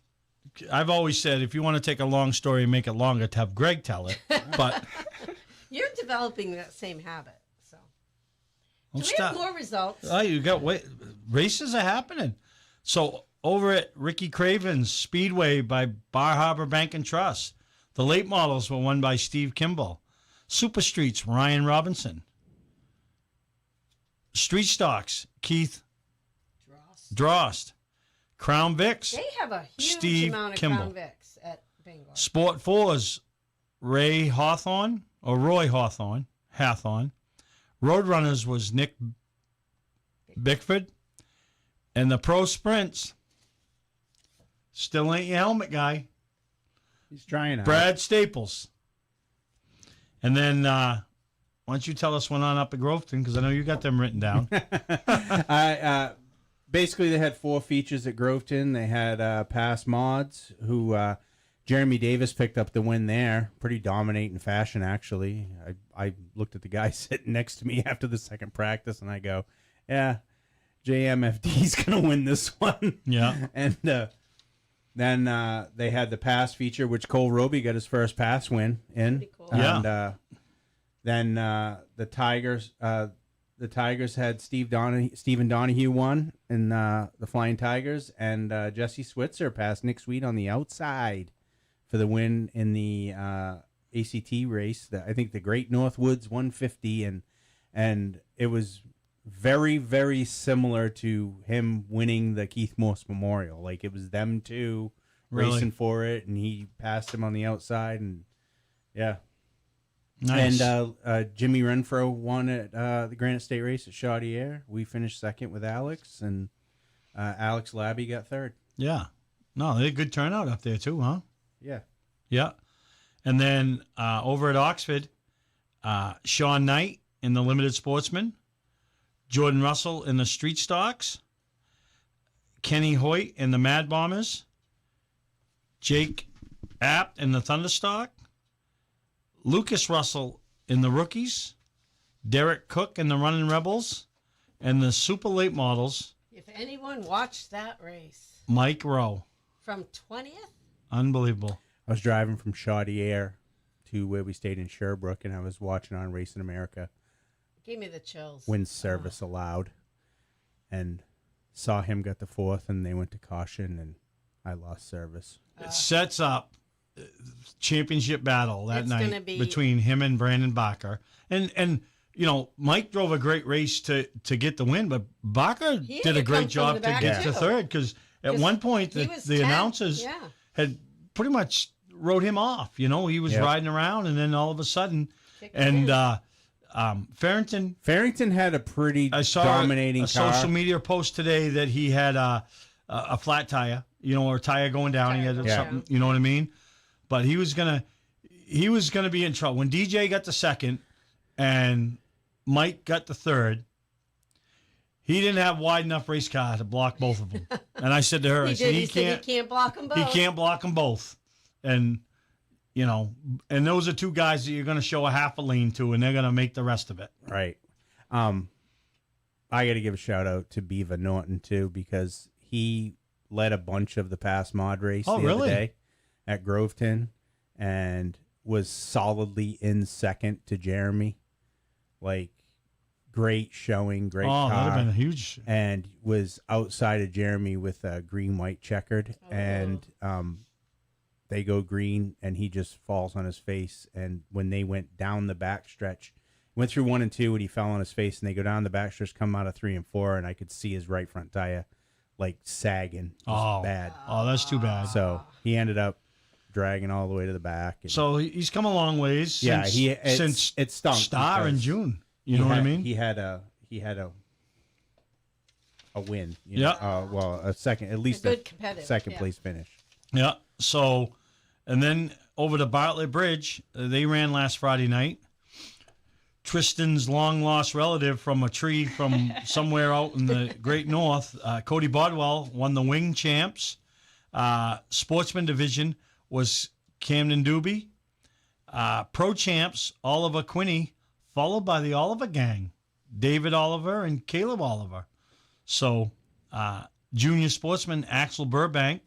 I've always said if you want to take a long story and make it longer, to have Greg tell it. But You're developing that same habit. So, don't do we have more results? Oh, you got races are happening. So over at Ricky Craven's Speedway by Bar Harbor Bank and Trust, The late models were won by Steve Kimball. Super Streets, Ryan Robinson. Street Stocks, Keith Drost. Crown Vics, They have a huge Steve amount of Kimball. Crown Vics at Bangor. Sport Fours, Roy Hawthorne. Roadrunners was Nick Bickford. And the Pro Sprints, still ain't your helmet guy, He's trying out. Brad Staples. And then, why don't you tell us what's on up at Groveton, because I know you got them written down. Basically, they had 4 features at Groveton. They had Past Mods, who Jeremy Davis picked up the win there. Pretty dominating fashion, actually. I looked at the guy sitting next to me after the second practice, and I go, yeah, JMFD's going to win this one. Yeah. And then they had the pass feature, which Cole Roby got his first pass win in. Pretty cool. Yeah. And then the Tigers had Stephen Donahue won in the Flying Tigers, and Jesse Switzer passed Nick Sweet on the outside for the win in the ACT race. I think the Great Northwoods 150, and it was very, very similar to him winning the Keith Morse Memorial. Like, it was them two Really? racing for it, and he passed him on the outside, and yeah. Nice. And Jimmy Renfro won at the Granite State race at Chaudière. We finished second with Alex, and Alex Labby got third. Yeah. No, they had a good turnout up there too, huh? Yeah. Yeah. And then over at Oxford, Sean Knight in the Limited Sportsman, Jordan Russell in the Street Stocks, Kenny Hoyt in the Mad Bombers, Jake Apt in the Thunderstock, Lucas Russell in the Rookies, Derek Cook in the Running Rebels, and the Super Late Models, If anyone watched that race Mike Rowe. from 20th, Unbelievable. I was driving from Chaudière to where we stayed in Sherbrooke, and I was watching on Racing America gave me the chills. when service allowed, and saw him get the 4th, and they went to caution, and I lost service. It sets up championship battle that It's gonna night be- between him and Brandon Barker. And you know, Mike drove a great race to get the win, but Barker He had did to a great come from job the to back, get to too. third, because at 'Cause one point he the was 10th, announcers yeah. had pretty much wrote him off. You know, he was Yep. riding around, and then all of a sudden, Kicked and in. Farrington, Farrington had a pretty I saw dominating a car. social media post today that he had a flat tire, you know, or a tire going down. He Tire had going something, down. you know what I mean? But he was gonna be in trouble when DJ got the second and Mike got the third. He didn't have wide enough race car to block both of them. And I said to her, I He said, did. He said he can't block them both. he can't block them both. And you know, and those are two guys that you're going to show a half a lane to, and they're going to make the rest of it. Right. I got to give a shout out to Beaver Norton too, because he led a bunch of the past mod race the really? other day at Groveton and was solidly in second to Jeremy. Like, great showing, great Oh, that'd car, have been a huge. and was outside of Jeremy with a green-white checkered, and they go green, and he just falls on his face. And when they went down the backstretch, went through 1 and 2, and he fell on his face, and they go down the backstretch, come out of 3 and 4, and I could see his right front tire like sagging. It was bad. Oh, that's too bad. So he ended up dragging all the way to the back. And So he's come a long ways since, since it stunk Star in because June. You know what I mean? He had a win. You Yeah. know? Well, a second, at least A a good competitive, second yeah. place finish. Yeah. So, and then over to Bartlett Bridge, they ran last Friday night. Tristan's long lost relative from a tree from somewhere out in the Great North, Cody Bodwell, won the Wing Champs. Sportsman division was Camden Doobie. Pro Champs, Oliver Quinney, followed by the Oliver Gang, David Oliver and Caleb Oliver. So, Junior Sportsman, Axel Burbank.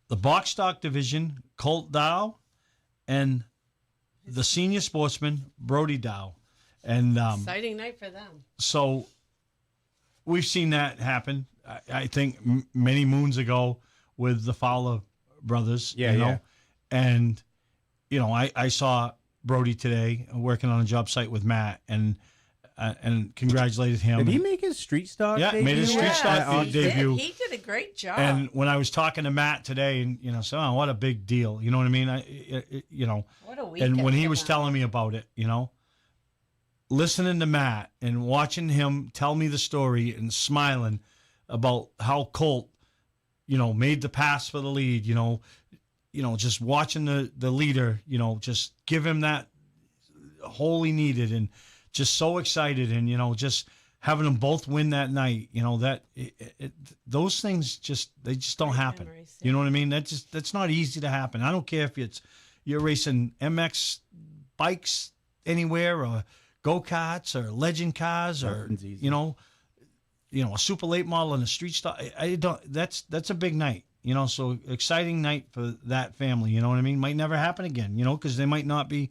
The Box Stock division, Colt Dow, and the Senior Sportsman, Brody Dow. And Exciting night for them. so we've seen that happen, I think, many moons ago with the Fowler brothers. Yeah, you know? yeah. And I saw Brody today working on a job site with Matt and congratulated him. Did he make his street stock? Yeah, debut? made his street stock he debut. He did a great job. And when I was talking to Matt today, and so what a big deal, you know what I mean? What a weekend. And when he for was them. telling me about it, listening to Matt and watching him tell me the story and smiling about how Colt, made the pass for the lead, just watching the leader, just give him that hole he needed, and just so excited, and just having them both win that night, those things they just don't happen. memories, You know what I mean? That's not easy to happen. I don't care if you're racing MX bikes anywhere, or go-karts, or legend cars, or Nothing's easy. a super late model and a street stock. I don't. That's a big night. So exciting night for that family. You know what I mean? Might never happen again. Because they might not be.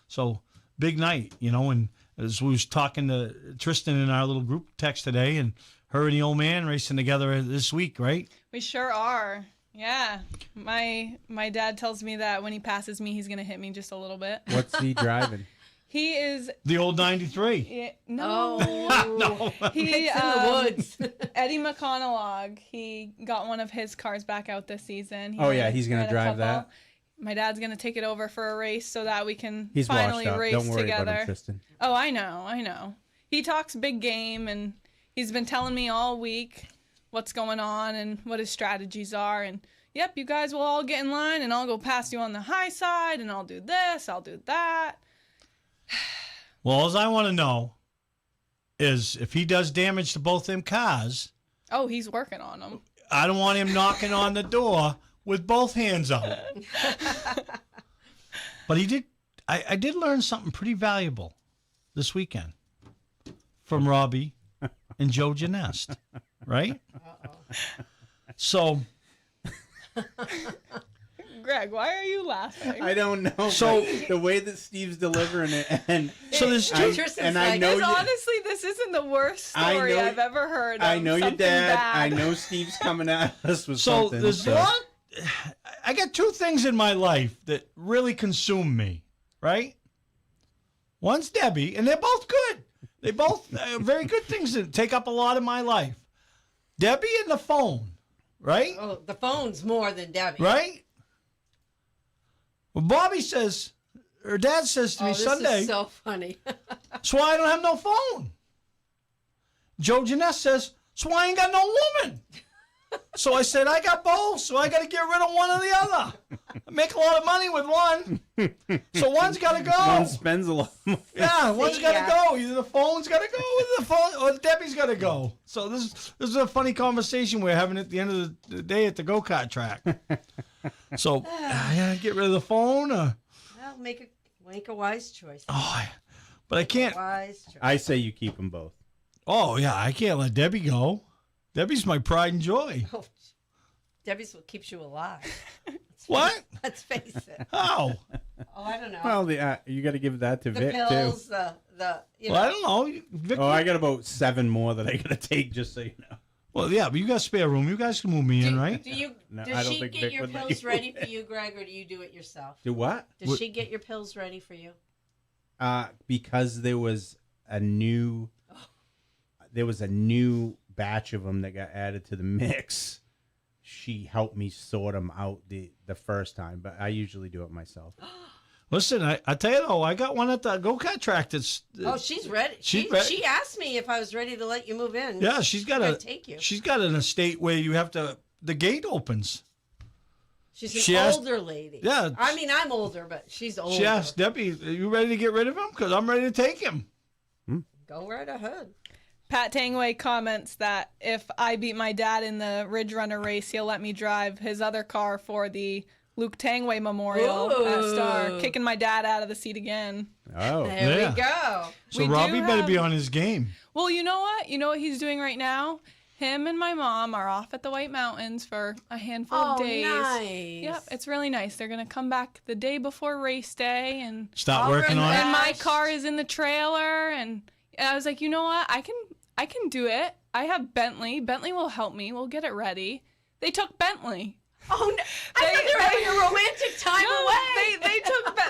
So big night. And as we was talking to Tristan in our little group text today, and her and the old man racing together this week, right? We sure are. Yeah. My dad tells me that when he passes me, he's gonna hit me just a little bit. What's he driving? He is. The old 93. Yeah, no. No. He It's in the woods. Eddie McConaughey. He got one of his cars back out this season. Oh, yeah, he's gonna ran a drive couple. that? My dad's gonna take it over for a race so that we can He's finally washed up. race Don't worry together. about him, Tristan. Oh, I know. He talks big game, and he's been telling me all week what's going on and what his strategies are. And yep, you guys will all get in line, and I'll go past you on the high side, and I'll do this, I'll do that. Well, all I want to know is if he does damage to both them cars, Oh, he's working on them. I don't want him knocking on the door with both hands out. But he did. I did learn something pretty valuable this weekend from Robbie and Joe Janest, right? So, Greg, why are you laughing? I don't know. So- but the way that Steve's delivering it, and so there's I- two. Tristan's and I like, know Because you. honestly, this isn't the worst I story know- I've ever heard of. I know your Something dad. bad. I know Steve's coming at us with So something. there's so. one. I got two things in my life that really consume me, right? One's Debbie, and they're both good. They both very good things that take up a lot of my life. Debbie and the phone, right? Oh, the phone's more than Debbie. Right? Well, Bobby says, her dad says to me This Sunday, is so funny. that's why I don't have no phone. Joe Janess says, that's why I ain't got no woman. So I said, I got both, so I got to get rid of one or the other. I make a lot of money with one. So one's got to go. One spends a lot. Yeah, one's See got to ya. go. Either the phone's got to go, or the phone, or Debbie's got to go. So this is a funny conversation we're having at the end of the day at the go-kart track. So I gotta get rid of the phone. Well, make a wise choice. But I can't. Wise choice. I say you keep them both. Oh yeah, I can't let Debbie go. Debbie's my pride and joy. Oh, Debbie's what keeps you alive. What? Let's face it. How? Oh, I don't know. Well, you got to give that to the Vic pills, too. the you Well, know. I don't know. Vic, Oh, I got about 7 more that I got to take, just so you know. well, yeah, but you got spare room. You guys can move me in, right? Do you? No, I Does don't she think get Vic your would let pills you. ready for you, Greg, or do you do it yourself? Do what? Does What- she get your pills ready for you? Because there was a new batch of them that got added to the mix. She helped me sort them out the first time, but I usually do it myself. Listen, I tell you though, I got one at the go-kart track that's. Oh, she's ready. She's ready. She asked me if I was ready to let you move in. Yeah, she's got I'd take you. She's got an estate where you have to. The gate opens. She's an she asked- older lady. Yeah. I mean, I'm older, but she's older. She asked Debbie, "Are you ready to get rid of him? Because I'm ready to take him." Go right ahead. Pat Tangway comments that if I beat my dad in the Ridge Runner race, he'll let me drive his other car for the Luke Tangway Memorial at Star, Ooh. kicking my dad out of the seat again. Oh, There Yeah. we go. So We do Robbie better be have- on his game. Well, you know what? You know what he's doing right now? Him and my mom are off at the White Mountains for a handful of days. Nice. Yep, it's really nice. They're gonna come back the day before race day, and Start All working on right. it. and my Gosh. car is in the trailer, and I was like, you know what? I can do it. I have Bentley. Bentley will help me. We'll get it ready. They took Bentley. Oh, no. I thought they were having a romantic time away.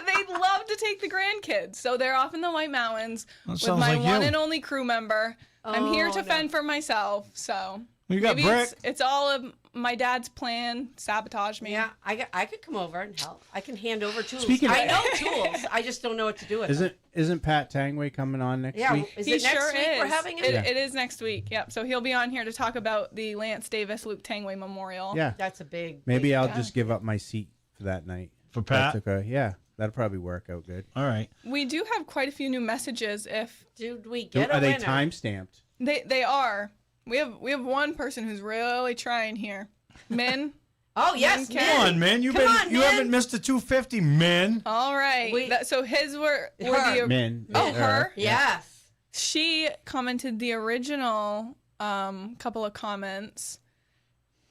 They love to take the grandkids, so they're off in the White Mountains That with sounds my like one you. and only crew member. I'm here to no. fend for myself, so You got maybe Brick. it's all of my dad's plan. Sabotage me. Yeah, I could come over and help. I can hand over tools. Speaking of- I know tools. I just don't know what to do with them. Isn't Pat Tangway coming on next Yeah, week? is He it next sure week is. we're having it? It is next week. Yep. So he'll be on here to talk about the Lance Davis Luke Tangway Memorial. Yeah. That's a big. Maybe big- I'll Yeah. just give up my seat for that night. For Pat? That's okay. Yeah, that'll probably work out good. All right. We do have quite a few new messages. If Did we get a Are they winner? time stamped? they are, we have one person who's really trying here. Min. Oh yes, Come Come Min. on, man. You Come on, you man. haven't missed the 250, man. All right. Wait. So his were Her. the Min. Oh, her? Yes. She commented the original couple of comments.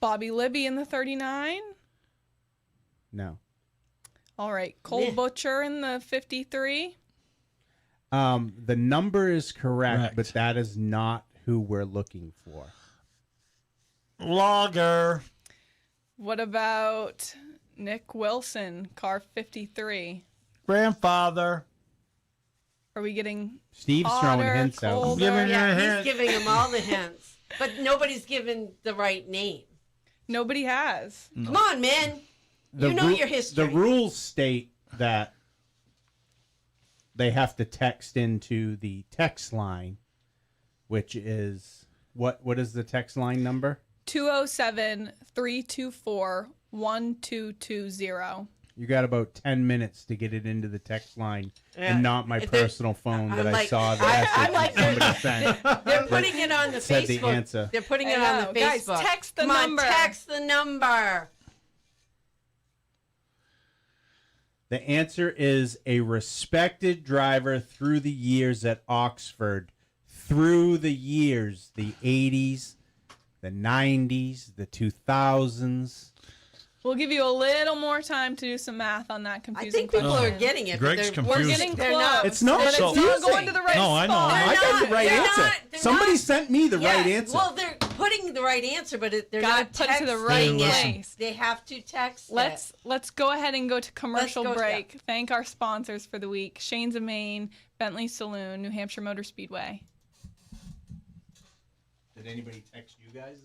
Bobby Libby in the 39. No. All right. Cole Yeah. Butcher in the 53. The number is correct, Correct. but that is not who we're looking for. Logger. What about Nick Wilson, car 53? Grandfather. Are we getting Steve's throwing Otter, hints out. Colder? Giving you a Yeah, hint. he's giving them all the hints, but nobody's given the right name. Nobody has. Come on, man. You know your history. The rules state that they have to text into the text line, which is what is the text line number? 207-324-1220. You got about 10 minutes to get it into the text line Yeah. and not my They're- personal phone that I like- saw the I message like somebody that. sent. They're putting it on the Said the Facebook. answer. They're putting I it on know. the Guys, Facebook. text the Come number. on, text the number. The answer is a respected driver through the years at Oxford. Through the years, the 80s, the 90s, the 2000s. We'll give you a little more time to do some math on that I confusing think people question. are getting it. Greg's but they're, confused. We're getting They're close. not. It's not but it's not confusing. going to the right No, I know. spot. I got the right they're answer. not- they're Somebody not- sent me the right Yeah, answer. Well, they're putting the right answer, but they're Gotta not put it to the texting right it. place. They have to text Let's go ahead and go to commercial Let's go, break. Thank our sponsors for the week: Shains of Maine, Bentley Saloon, New Hampshire Motor Speedway. Did anybody text you guys?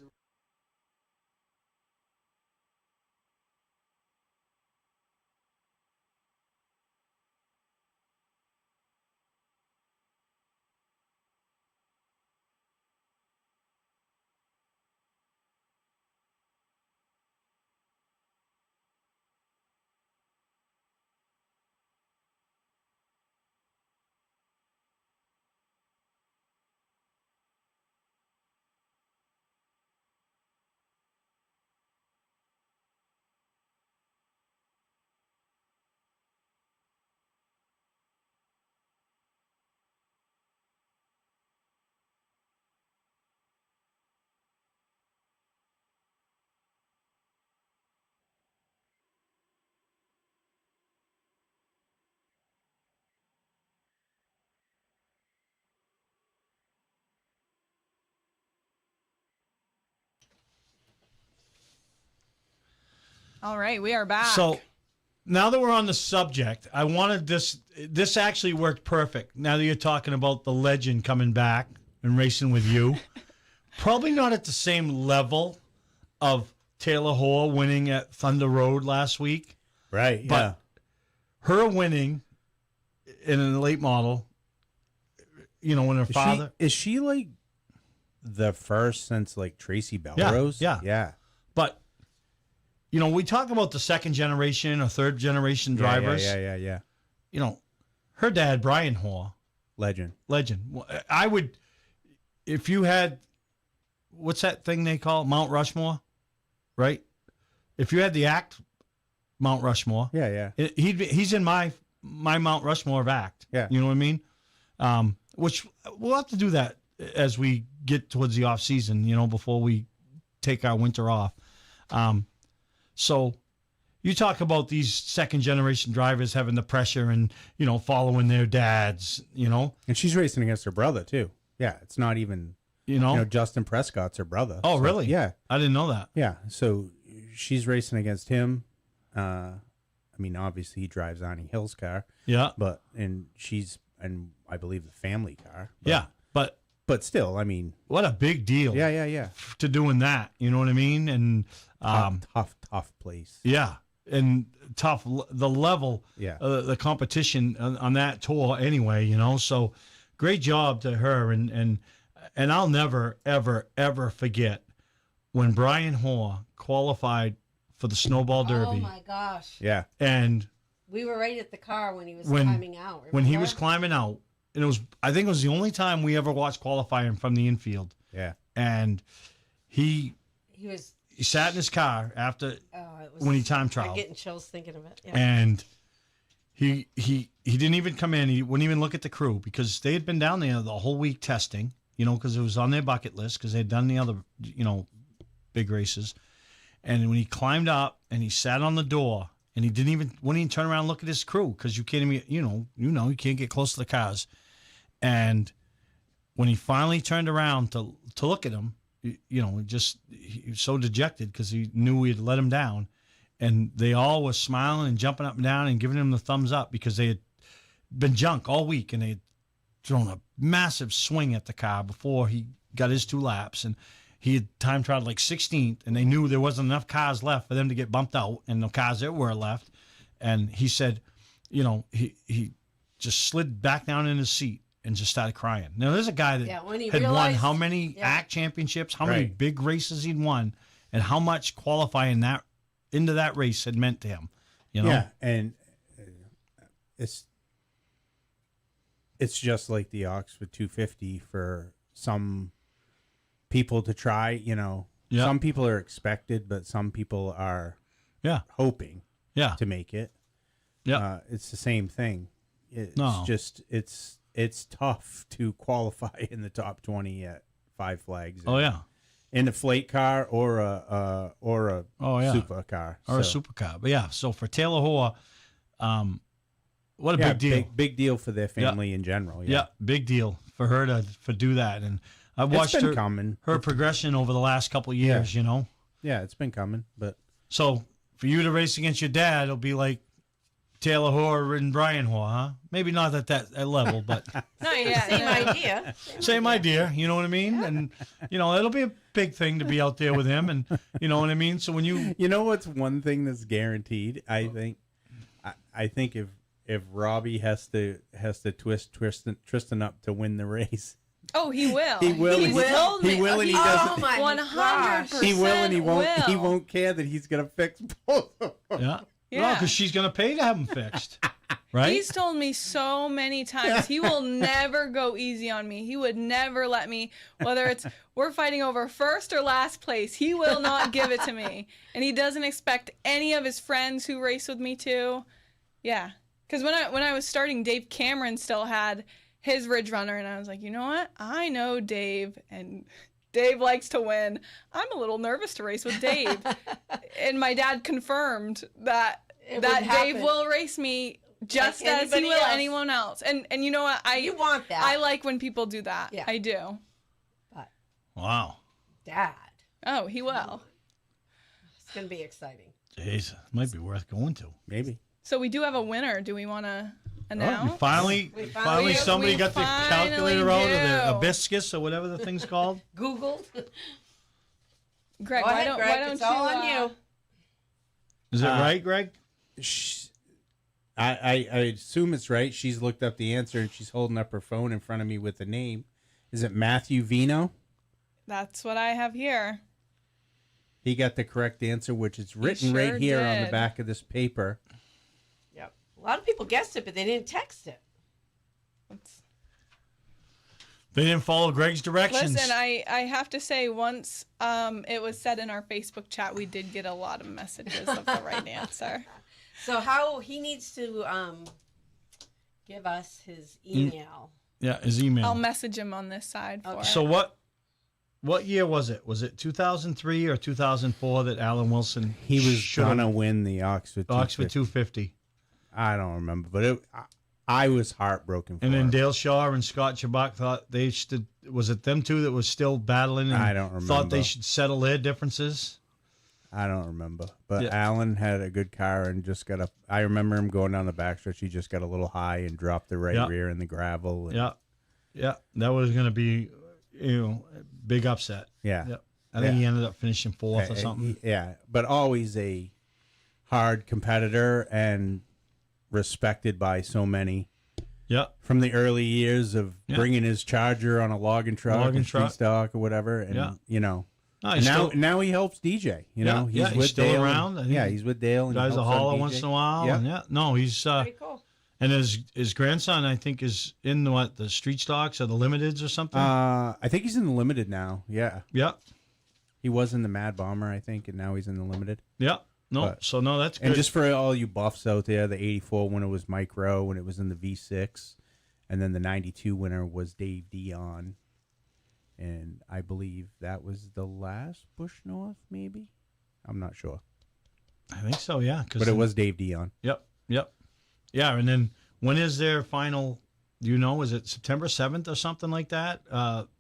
All right, we are back. So now that we're on the subject, I wanted this actually worked perfect. Now that you're talking about the legend coming back and racing with you, probably not at the same level of Taylor Hoare winning at Thunder Road last week, Right, but yeah. her winning in a late model, you know, when her father. Is she like the first since like Tracy Belrose? yeah. Yeah. But, you know, we talk about the second generation or third generation drivers. Yeah. You know, her dad, Brian Hoare, Legend. legend. I would, if you had, what's that thing they call it? Mount Rushmore, right? If you had the act Mount Rushmore, Yeah. he's in my Mount Rushmore of act. Yeah. You know what I mean? Which we'll have to do that as we get towards the off season, you know, before we take our winter off. So you talk about these second generation drivers having the pressure and, you know, following their dads, you know, And she's racing against her brother too. Yeah, it's not even you know. Justin Prescott's her brother. Oh, So, really? Yeah. I didn't know that. Yeah. So she's racing against him. I mean, obviously he drives Arnie Hill's car. Yeah. And I believe the family car. Yeah. But still, I mean, what a big deal. Yeah. To doing that, you know what I mean? And tough place. Yeah, and tough the level. Yeah. The competition on that tour anyway. You know, so great job to her, and I'll never ever forget when Brian Hoare qualified for the Snowball Derby. Oh my gosh. Yeah. And we were right at the car when he was climbing out. Remember? When he was climbing out. And I think it was the only time we ever watched qualifying from the infield. Yeah. And he sat in his car after when he time trialed. I'm getting chills thinking of it. Yeah. And he didn't even come in. He wouldn't even look at the crew because they had been down there the whole week testing, you know, because it was on their bucket list because they'd done the other, you know, big races. And when he climbed up and he sat on the door and he wouldn't even turn around and look at his crew because you can't even, you can't get close to the cars. And when he finally turned around to look at him, he was so dejected because he knew we had let him down. And they all were smiling and jumping up and down and giving him the thumbs up because they had been junk all week and they had thrown a massive swing at the car before he got his 2 laps. And he had time trialed like 16th, and they knew there wasn't enough cars left for them to get bumped out, and the cars that were left. And he said, he just slid back down in his seat and just started crying. Now, there's a guy that had won how many ACT championships, how many big races he'd won, and how much qualifying into that race had meant to him. You know? Yeah, and it's just like the Oxford 250 for some people to try. You know, some people are expected, but some people are hoping to make it. Yeah, it's the same thing. It's tough to qualify in the top 20 at Five Flags. In a freight car or a supercar or a supercar. But so for Taylor Hoare, what a big deal! Big deal for their family in general. Yeah, big deal for her to do that. And I've watched her progression over the last couple of years. You know. Yeah, it's been coming. But so for you to race against your dad, it'll be like Taylor Hoare and Brian Hoare, huh? Maybe not at that level, but same idea. Same idea, you know what I mean? And it'll be a big thing to be out there with him, and you know what I mean. So when you know what's one thing that's guaranteed, I think if Robbie has to twist Tristan up to win the race. Oh, he will. He will. He will. He will, and he doesn't. 100%. He will, and he won't. He won't care that he's gonna fix both of them. Yeah. Yeah, because she's going to pay to have them fixed, right? He's told me so many times he will never go easy on me. He would never let me, whether it's we're fighting over first or last place, he will not give it to me. And he doesn't expect any of his friends who race with me to. Yeah. Because when I was starting, Dave Cameron still had his Ridge Runner, and I was like, you know what? I know Dave, and Dave likes to win. I'm a little nervous to race with Dave. And my dad confirmed that Dave will race me just like as he will anyone else. And you know what? You want that. I like when people do that. Yeah. I do. But wow. Dad. Oh, he will. It's going to be exciting. Jeez, might be worth going to. Maybe. So we do have a winner. Do we want to announce? Oh, finally somebody got the calculator out, or the hibiscus, or whatever the thing's called. Googled. Greg, Go why ahead, don't Greg. you? It's all on you. Is it right, Greg? I assume it's right. She's looked up the answer and she's holding up her phone in front of me with the name. Is it Matthew Vino? That's what I have here. He got the correct answer, which is written right here on the back of this paper. Yep. A lot of people guessed it, but they didn't text it. They didn't follow Greg's directions. Listen, I have to say, once it was said in our Facebook chat, we did get a lot of messages of the right answer. So how he needs to give us his email. Yeah, his email. I'll message him on this side. For So what year was it? Was it 2003 or 2004 that Alan Wilson he was gonna win the Oxford 250? I don't remember, but I was heartbroken for And then him. Dale Shaw and Scott Chabak thought they should. Was it them two that was still battling? And I don't remember. Thought they should settle their differences. I don't remember. But Yeah. Alan had a good car and just got a. I remember him going down the backstretch. He just got a little high and dropped the right Yeah. rear in the gravel. And, Yeah. That was going to be, a big upset. Yeah. Yeah. I think he ended up finishing fourth or something. Yeah, but always a hard competitor and respected by so many. Yeah. From the early years of bringing his Charger on a logging truck, street stock or whatever, and No, and now he helps DJ. He's with still Dale around. He's with Dale. And Guys he a helps holler on once DJ. in a while. Yeah. And he's Pretty cool. and his grandson I think is in the street stocks or the limiteds or something. I think he's in the limited now. Yeah, Yeah. he was in the Mad Bomber, I think, and now he's in the limited. Yeah. No. But- So no, that's good. And just for all you buffs out there, the '84 winner was Mike Rowe when it was in the V6, and then the '92 winner was Dave Dion, and I believe that was the last Busch North, maybe. I'm not sure, I think so. Yeah. but it was Dave Dion. Yep. Yeah. And then when is their final? Do you know? Is it September 7th or something like that?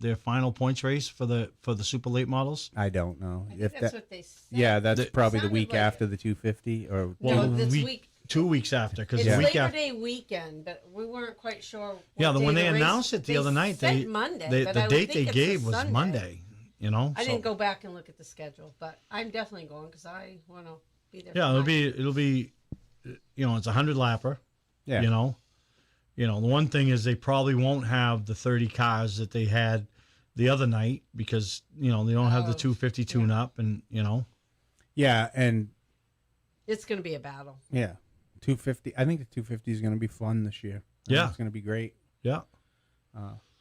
Their final points race for the super late models. I don't know I think that's what they said. Yeah, that's probably the sounded week like after the 250, or Well, No, this week- week. 2 weeks after, because It's the week Labor after. Day weekend, but we weren't quite sure. What Yeah, day when they the race- announced it the other night, said they Monday, but I the would date think they it's a gave was Sunday. Monday. I didn't go back and look at the schedule, but I'm definitely going because I want to be there. Yeah, for it'll be, it's a 100 lapper. yeah, The one thing is they probably won't have the 30 cars that they had the other night because they don't have the 250 tune up and yeah, and It's going to be a battle. yeah, 250. I think the 250 is going to be fun this year. I think Yeah. it's going to be great. yeah.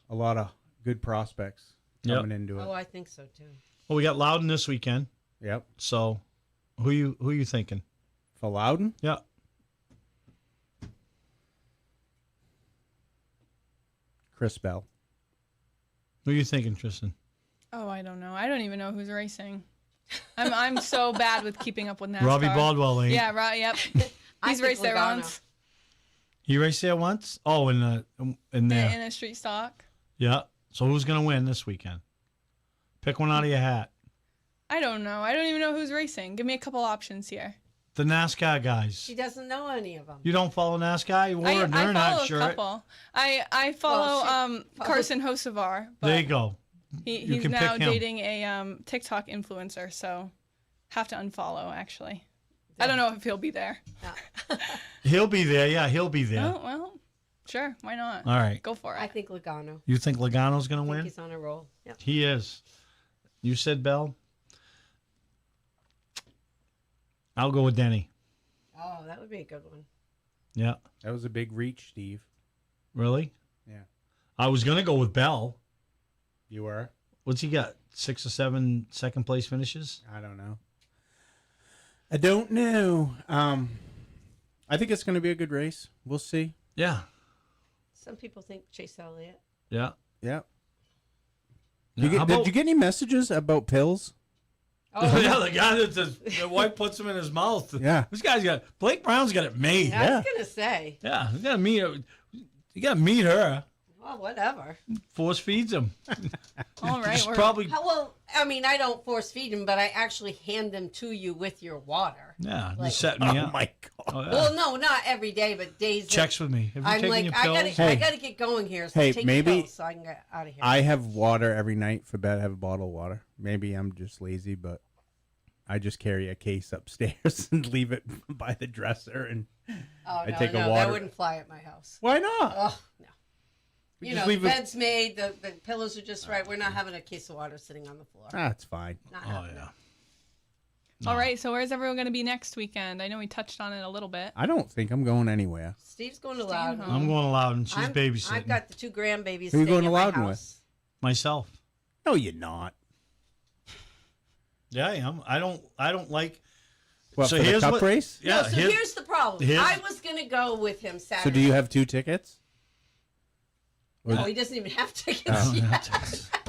A lot of good prospects coming into it. Oh, I think so too. Well, we got Loudon this weekend, Yep, so who you thinking? for Loudon. Yeah, Chris Bell. who you thinking, Tristan? Oh, I don't know. I don't even know who's racing. I'm so bad with keeping up with NASCAR. Robbie Baldwell, ain't? Yeah, right. Yep. I He's think raced there Logano. once He raced there once. Oh, in there. in a street stock. Yeah. So who's gonna win this weekend? Pick one out of your hat. I don't know. I don't even know who's racing. Give me a couple options here. The NASCAR guys. She doesn't know any of them. You don't follow NASCAR? You wore I a follow Nernat a shirt. couple. I follow Well, Carson Hocevar, but There you go. You he's can now pick him. dating a TikTok influencer, so have to unfollow actually. I don't know if he'll be there. He'll be there. Yeah, he'll be there. Oh well, sure. Why not? All right. Go for it. I think Logano. You think Logano's gonna I think win? he's on a roll. Yep. He is. You said Bell. I'll go with Denny. Oh, that would be a good one. Yeah. That was a big reach, Steve. Really? Yeah. I was gonna go with Bell. You were? What's he got? 6 or 7 second place finishes? I don't know. I don't know. I think it's going to be a good race. We'll see. Yeah. Some people think Chase Elliott. Yeah. Yeah. Yeah, how Did about- you get any messages about pills? Oh, yeah, the guy that the wife puts him in his mouth. Yeah. This guy's got Blake Brown's got it made. I Yeah. was gonna say. You gotta meet her. You gotta meet her. Well, whatever. Force feeds him. All right. It's we're- probably Well, I mean, I don't force feed them, but I actually hand them to you with your water. yeah. Like- Just setting me Oh up. my God. Oh, yeah. Well, no, not every day, but days. that Checks with me. Have you I'm taken like, your I pills? gotta, I Hey. gotta get going here. So Hey, take maybe- your pills so I can get out of here. I have water every night for bed. I have a bottle of water. Maybe I'm just lazy, but I just carry a case upstairs and leave it by the dresser. And oh I no, take a no, that water- wouldn't fly at my house. why not? Oh no. We You just know, the leave it- bed's made, the pillows are just right. We're not having a case of water sitting on the floor. Ah, it's fine. Not Oh happening. yeah. All right. So where's everyone going to be next weekend? I know we touched on it a little bit. I don't think I'm going anywhere. Steve's going to Staying Loudon. home. I'm going to Loudon. She's I'm- babysitting. I've got the 2 grandbabies Who you staying going to at my Loudon with? house. myself. No, you're not. Yeah, I am. I don't like. What, So for the here's cup what- race? Yeah. no, so here's the problem. here's- I was going to go with him Saturday. So do you have 2 tickets? No, he doesn't even have tickets Oh, yet.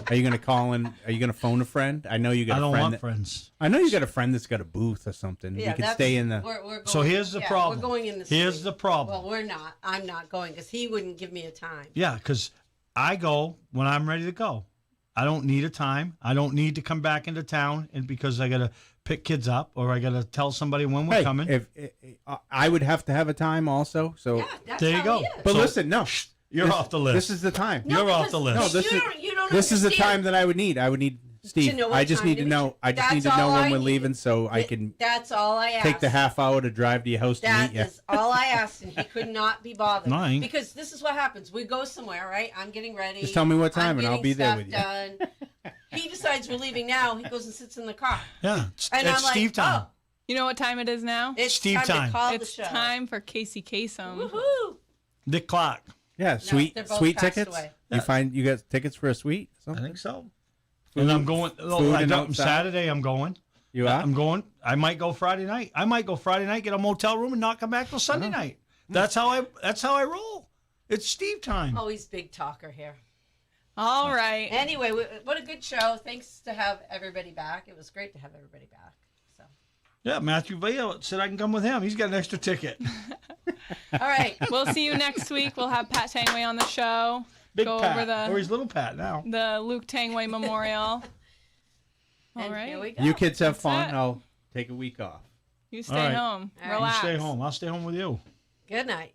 Are you going to call in? Are you going to phone a friend? I know you got I a don't friend. want that, friends. I know you got a friend that's got a booth or something. Yeah, we could that's- stay in the. We're going, So here's the yeah, problem. We're going in the Here's street. the problem. Well, we're not. I'm not going because he wouldn't give me a time. Yeah, because I go when I'm ready to go. I don't need a time. I don't need to come back into town, and because I got to pick kids up, or I got to tell somebody when we're coming. If I would have to have a time also. So Yeah, that's There you how go. he is. but So- listen, no. You're off the list. This is the time. No, You're off because the list. No, this you is- don't- you don't This is the understand. time that I would need. I would need Steve. know what I just time need to to be. know. I just need That's to know all when I we're need. leaving, so I can That's all I asked. take the half hour to drive to your house to That meet you. is all I asked, and he could not be bothered. No, I ain't. Because this is what happens. We go somewhere, right? I'm getting ready. Just tell me what time I'm and I'll getting be there stuff with you. Done. He decides we're leaving now. He goes and sits in the car. Yeah, it's And I'm like, Steve time. oh, You know what time it is now? it's Steve time, time. to call It's the show. time for Casey Kasem. Woohoo! Dick Clark. Yeah, sweet they're both passed tickets. away. You got tickets for a suite? I Something? think so. Food- And I'm going. food I and don't, outside? Saturday. I'm going. You are? I'm going. I might go Friday night. I might go Friday night, get a motel room, and not come back till Sunday night. That's how I roll. It's Steve time. Oh, he's big talker here. All right. Anyway, what a good show. Thanks to have everybody back. It was great to have everybody back. So, Yeah, Matthew Villa said I can come with him. He's got an extra ticket. all right. We'll see you next week. We'll have Pat Tangway on the show. Big Go Pat, over or he's little Pat now. the Luke Tangway Memorial. All And right. here we go. You kids have That's fun. it. I'll take a week off. You stay All right. home. All right. Relax. You stay home. I'll stay home with you. Good night.